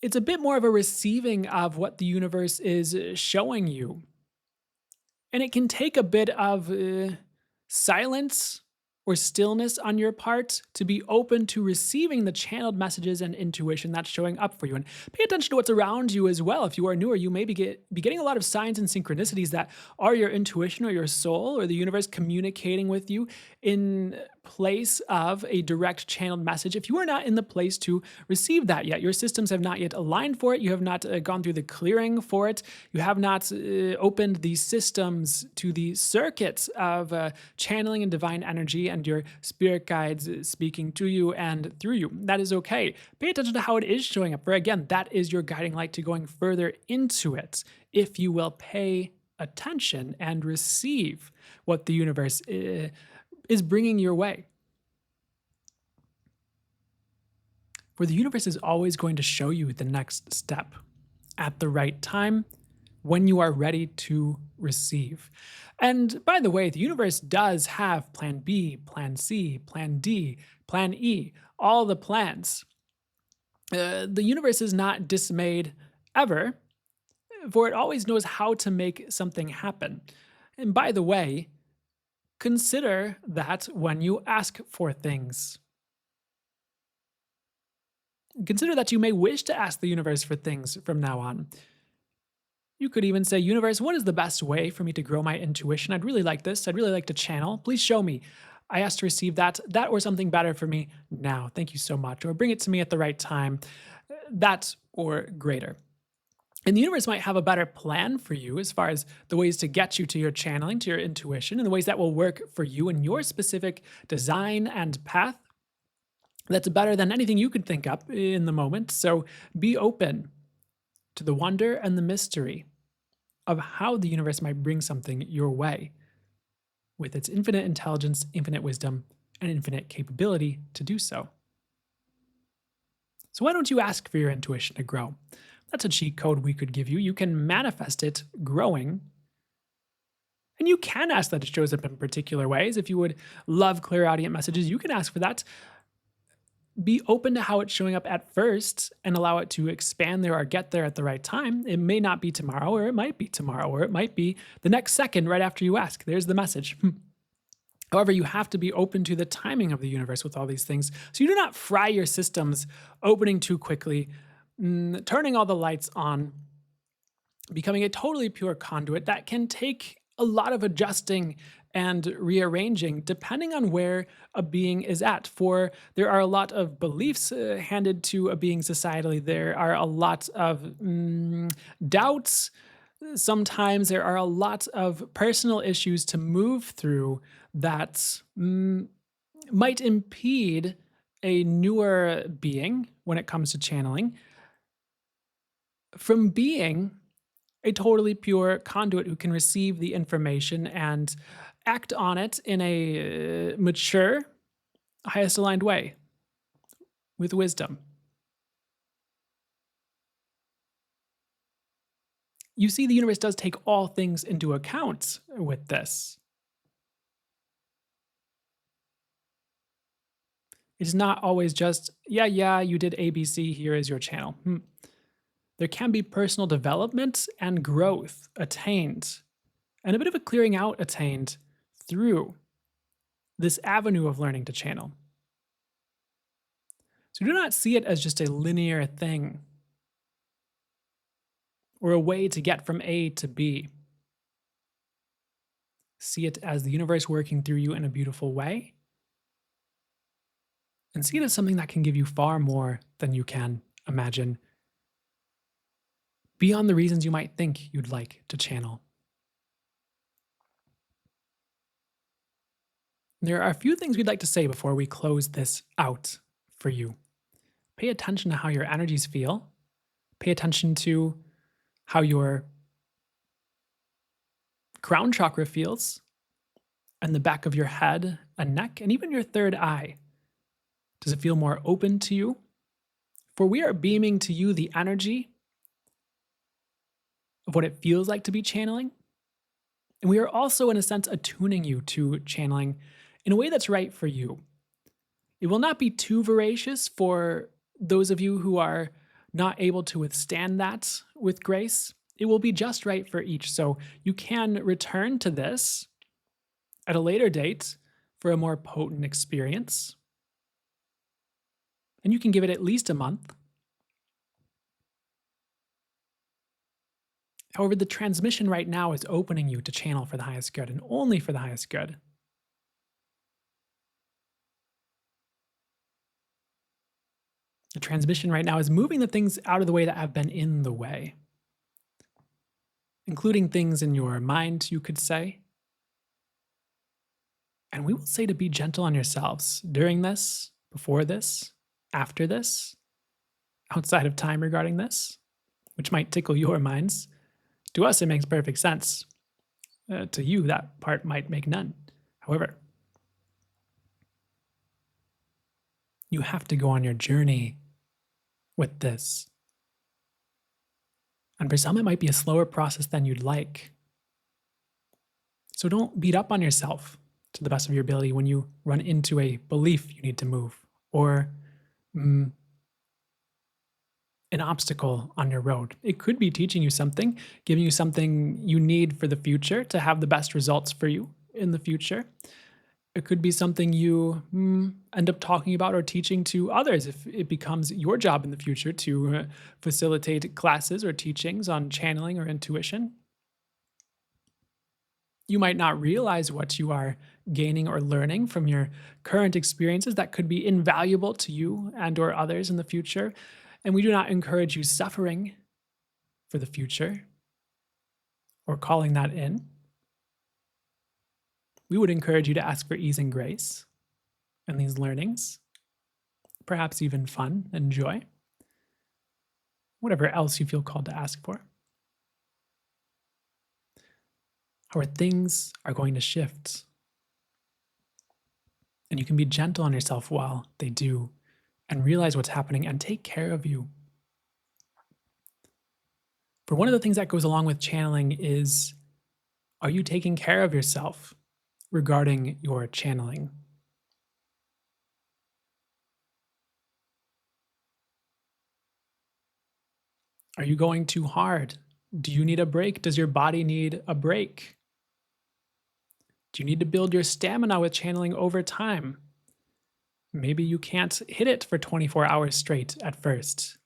It's a bit more of a receiving of what the universe is showing you. And it can take a bit of silence or stillness on your part to be open to receiving the channeled messages and intuition that's showing up for you. And pay attention to what's around you as well. If you are newer, you may be getting a lot of signs and synchronicities that are your intuition or your soul or the universe communicating with you in place of a direct channeled message. If you are not in the place to receive that yet, your systems have not yet aligned for it, you have not gone through the clearing for it, you have not opened the systems to the circuits of channeling and divine energy and your spirit guides speaking to you and through you. That is okay. Pay attention to how it is showing up. For again, that is your guiding light to going further into it. If you will pay attention and receive what the universe is bringing your way. For the universe is always going to show you the next step at the right time when you are ready to receive. And by the way, the universe does have plan B, plan C, plan D, plan E, all the plans. The universe is not dismayed ever, for it always knows how to make something happen. And by the way, consider that when you ask for things. Consider that you may wish to ask the universe for things from now on. You could even say, universe, what is the best way for me to grow my intuition? I'd really like this. I'd really like to channel. Please show me. I asked to receive that or something better for me now. Thank you so much. Or bring it to me at the right time. That or greater. And the universe might have a better plan for you as far as the ways to get you to your channeling, to your intuition, and the ways that will work for you in your specific design and path. That's better than anything you could think up in the moment. So be open to the wonder and the mystery of how the universe might bring something your way with its infinite intelligence, infinite wisdom, and infinite capability to do so. So why don't you ask for your intuition to grow? That's a cheat code we could give you. You can manifest it growing. And you can ask that it shows up in particular ways. If you would love clairaudient messages, you can ask for that. Be open to how it's showing up at first and allow it to expand there or get there at the right time. It may not be tomorrow, or it might be tomorrow, or it might be the next second right after you ask. There's the message. However, you have to be open to the timing of the universe with all these things, so you do not fry your systems opening too quickly turning all the lights on, becoming a totally pure conduit that can take a lot of adjusting and rearranging depending on where a being is at. For there are a lot of beliefs handed to a being societally, there are a lot of doubts. Sometimes there are a lot of personal issues to move through that might impede a newer being when it comes to channeling from being a totally pure conduit who can receive the information and act on it in a mature, highest aligned way with wisdom. You see, the universe does take all things into account with this. It's not always just, yeah, yeah, you did ABC, here is your channel. There can be personal development and growth attained, and a bit of a clearing out attained through this avenue of learning to channel. So do not see it as just a linear thing or a way to get from A to B. See it as the universe working through you in a beautiful way, and see it as something that can give you far more than you can imagine, beyond the reasons you might think you'd like to channel. There are a few things we'd like to say before we close this out for you. Pay attention to how your energies feel. Pay attention to how your crown chakra feels, and the back of your head and neck, and even your third eye. Does it feel more open to you? For we are beaming to you the energy of what it feels like to be channeling. And we are also, in a sense, attuning you to channeling in a way that's right for you. It will not be too voracious for those of you who are not able to withstand that with grace. It will be just right for each. So you can return to this at a later date for a more potent experience. And you can give it at least a month. However, the transmission right now is opening you to channel for the highest good and only for the highest good. The transmission right now is moving the things out of the way that have been in the way, including things in your mind, you could say. And we will say to be gentle on yourselves during this, before this, after this, outside of time regarding this, which might tickle your minds. To us, it makes perfect sense. To you, that part might make none. However, you have to go on your journey with this. And for some, it might be a slower process than you'd like. So don't beat up on yourself to the best of your ability when you run into a belief you need to move or an obstacle on your road. It could be teaching you something, giving you something you need for the future to have the best results for you in the future. It could be something you end up talking about or teaching to others if it becomes your job in the future to facilitate classes or teachings on channeling or intuition. You might not realize what you are gaining or learning from your current experiences that could be invaluable to you and or others in the future. And we do not encourage you suffering for the future or calling that in. We would encourage you to ask for ease and grace in these learnings, perhaps even fun and joy, whatever else you feel called to ask for. However, things are going to shift, and you can be gentle on yourself while they do and realize what's happening and take care of you. For one of the things that goes along with channeling is, are you taking care of yourself regarding your channeling? Are you going too hard? Do you need a break? Does your body need a break? Do you need to build your stamina with channeling over time? Maybe you can't hit it for 24 hours straight at first.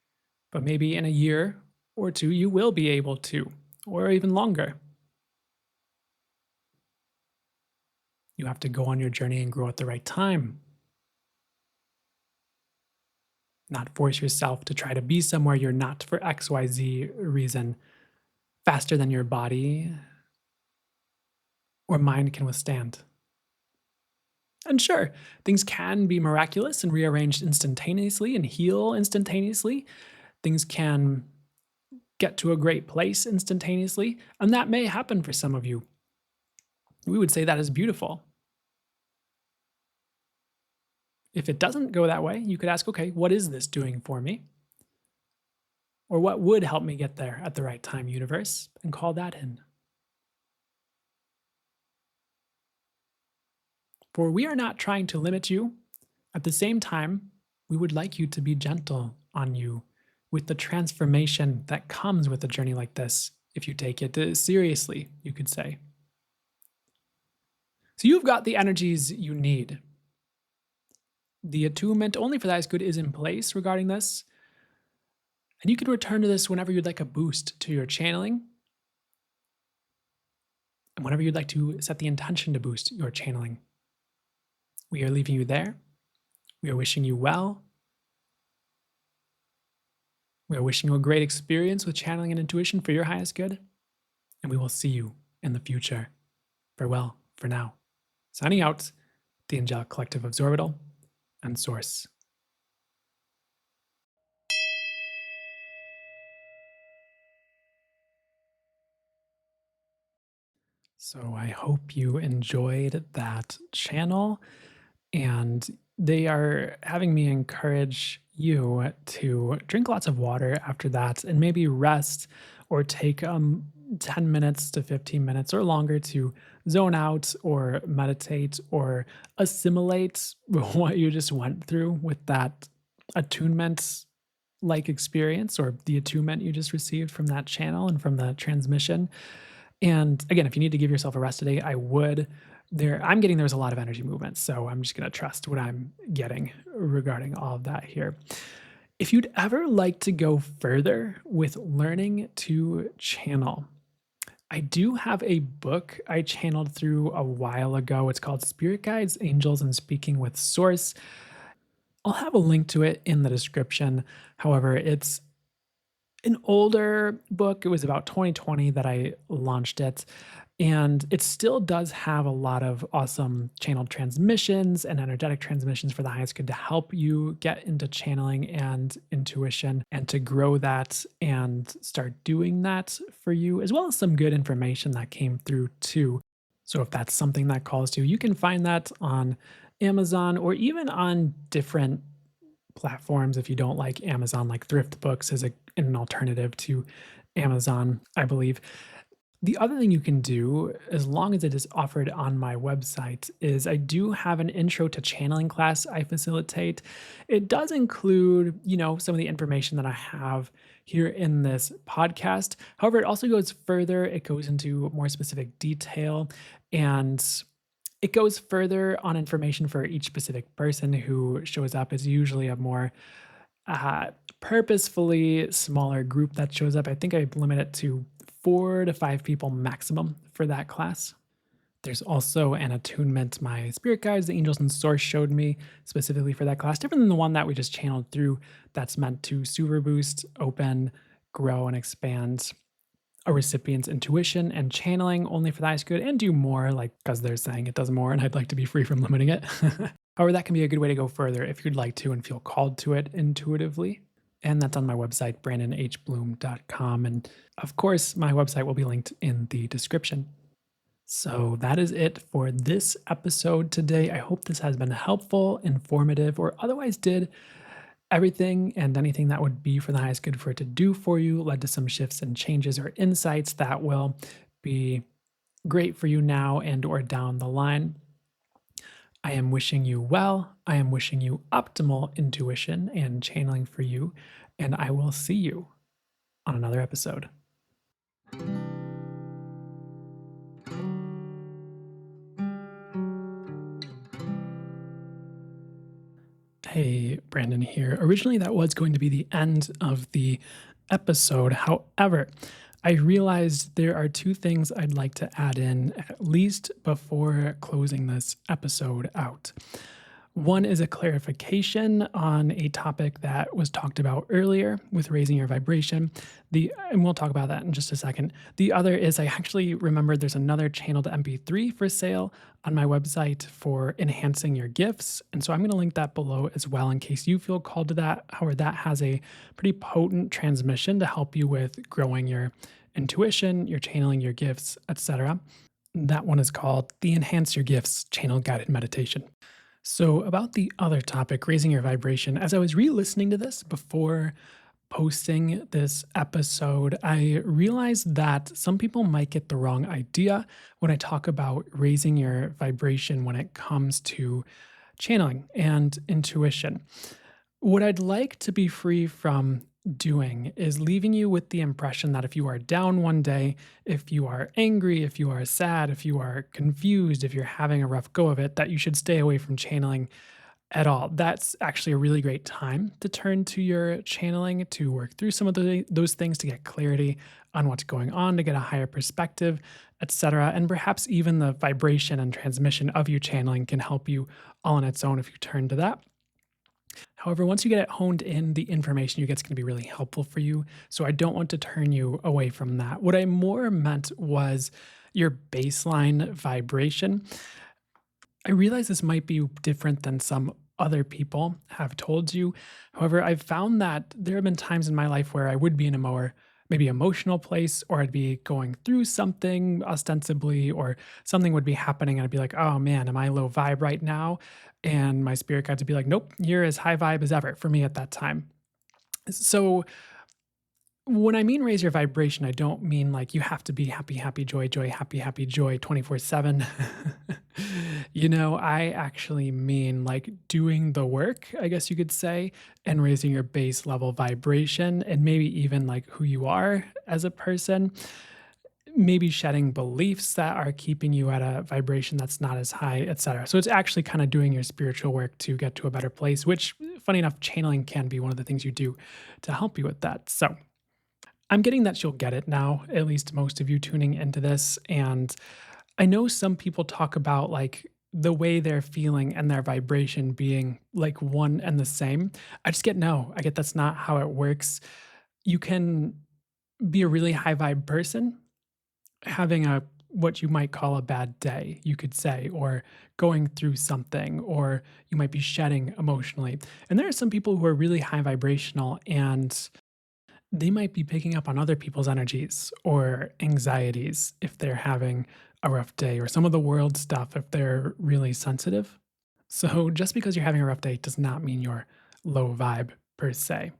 But maybe in a year or two, you will be able to, or even longer. You have to go on your journey and grow at the right time, not force yourself to try to be somewhere you're not for XYZ reason faster than your body or mind can withstand. And sure, things can be miraculous and rearranged instantaneously and heal instantaneously. Things can get to a great place instantaneously, and that may happen for some of you. We would say that is beautiful. If it doesn't go that way, you could ask, okay, what is this doing for me? Or what would help me get there at the right time, universe? And call that in. For we are not trying to limit you. At the same time, we would like you to be gentle on you with the transformation that comes with a journey like this, if you take it seriously, you could say. So you've got the energies you need. The attunement only for the highest good is in place regarding this. And you can return to this whenever you'd like a boost to your channeling and whenever you'd like to set the intention to boost your channeling. We are leaving you there. We are wishing you well. We are wishing you a great experience with channeling and intuition for your highest good. And we will see you in the future. Farewell for now. Signing out, the Angelic Collective of Zorbital and Source. So I hope you enjoyed that channel. And they are having me encourage you to drink lots of water after that and maybe rest or take 10 minutes to 15 minutes or longer to zone out or meditate or assimilate what you just went through with that attunement like experience or the attunement you just received from that channel and from the transmission. And again, if you need to give yourself a rest today, I would. I'm getting there's a lot of energy movement, so I'm just gonna trust what I'm getting regarding all of that here. If you'd ever like to go further with learning to channel, I do have a book I channeled through a while ago. It's called Spirit Guides, Angels, and Speaking with Source. I'll have a link to it in the description. However, it's an older book. It was about 2020 that I launched it. And it still does have a lot of awesome channeled transmissions and energetic transmissions for the highest good to help you get into channeling and intuition and to grow that and start doing that for you, as well as some good information that came through too. So if that's something that calls to you, you can find that on Amazon or even on different platforms if you don't like Amazon, like Thrift Books is an alternative to Amazon, I believe. The other thing you can do, as long as it is offered on my website, is I do have an intro to channeling class I facilitate. It does include, some of the information that I have here in this podcast. However, it also goes further. It goes into more specific detail and it goes further on information for each specific person who shows up. Is usually a more uh, purposefully smaller group that shows up. I think I limit it to 4 to 5 people maximum for that class. There's also an attunement my spirit guides, the angels and source showed me specifically for that class, different than the one that we just channeled through. That's meant to super boost, open, grow, and expand a recipient's intuition and channeling only for the highest good and do more, like because they're saying it does more and I'd like to be free from limiting it. However, that can be a good way to go further if you'd like to and feel called to it intuitively. And that's on my website, brandonhbloom.com. And of course, my website will be linked in the description. So that is it for this episode today. I hope this has been helpful, informative, or otherwise did everything and anything that would be for the highest good for it to do for you, led to some shifts and changes or insights that will be great for you now and or down the line. I am wishing you well. I am wishing you optimal intuition and channeling for you. And I will see you on another episode. Hey, Hey, Brandon here. Originally, that was going to be the end of the episode. However, I realized there are two things I'd like to add in at least before closing this episode out. One is a clarification on a topic that was talked about earlier with raising your vibration. And we'll talk about that in just a second. The other is I actually remembered there's another channeled MP3 for sale on my website for enhancing your gifts. And so I'm going to link that below as well in case you feel called to that. However, that has a pretty potent transmission to help you with growing your intuition, your channeling your gifts, etc. That one is called the Enhance Your Gifts Channel Guided Meditation. So, about the other topic, raising your vibration, as I was re listening to this before posting this episode, I realized that some people might get the wrong idea when I talk about raising your vibration when it comes to channeling and intuition. What I'd like to be free from doing is leaving you with the impression that if you are down one day, if you are angry, if you are sad, if you are confused, if you're having a rough go of it, that you should stay away from channeling at all. That's actually a really great time to turn to your channeling to work through some of those things to get clarity on what's going on, to get a higher perspective, etc. And perhaps even the vibration and transmission of you channeling can help you all on its own if you turn to that. However, once you get it honed in, the information you get is going to be really helpful for you. So I don't want to turn you away from that. What I more meant was your baseline vibration. I realize this might be different than some other people have told you. However, I've found that there have been times in my life where I would be in a more maybe emotional place, or I'd be going through something ostensibly, or something would be happening, and I'd be like, oh man, am I low vibe right now? And my spirit guides would be like, nope, you're as high vibe as ever for me at that time. So when I mean raise your vibration, I don't mean like you have to be happy, happy, joy, joy, happy, happy, joy 24/7. I actually mean like doing the work, I guess you could say, and raising your base level vibration and maybe even like who you are as a person. Maybe shedding beliefs that are keeping you at a vibration that's not as high, etc. So it's actually kind of doing your spiritual work to get to a better place, which, funny enough, channeling can be one of the things you do to help you with that. So I'm getting that you'll get it now, at least most of you tuning into this. And I know some people talk about like the way they're feeling and their vibration being like one and the same. I just get no, I get that's not how it works. You can be a really high vibe person having a what you might call a bad day, you could say, or going through something, or you might be shedding emotionally. And there are some people who are really high vibrational and they might be picking up on other people's energies or anxieties if they're having a rough day, or some of the world stuff if they're really sensitive. So just because you're having a rough day does not mean you're low vibe per se.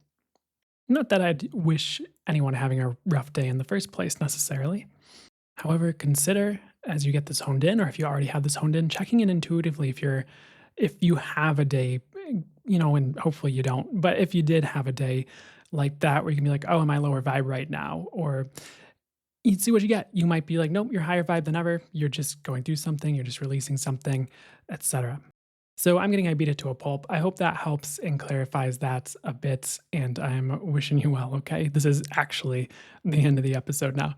Not that I'd wish anyone having a rough day in the first place necessarily. However, consider as you get this honed in, or if you already have this honed in, checking in intuitively if you have a day, and hopefully you don't, but if you did have a day like that where you can be like, oh, am I lower vibe right now? Or you'd see what you get. You might be like, nope, you're higher vibe than ever. You're just going through something, you're just releasing something, etc. So I'm getting I beat it to a pulp. I hope that helps and clarifies that a bit, and I'm wishing you well, okay? This is actually the end of the episode now.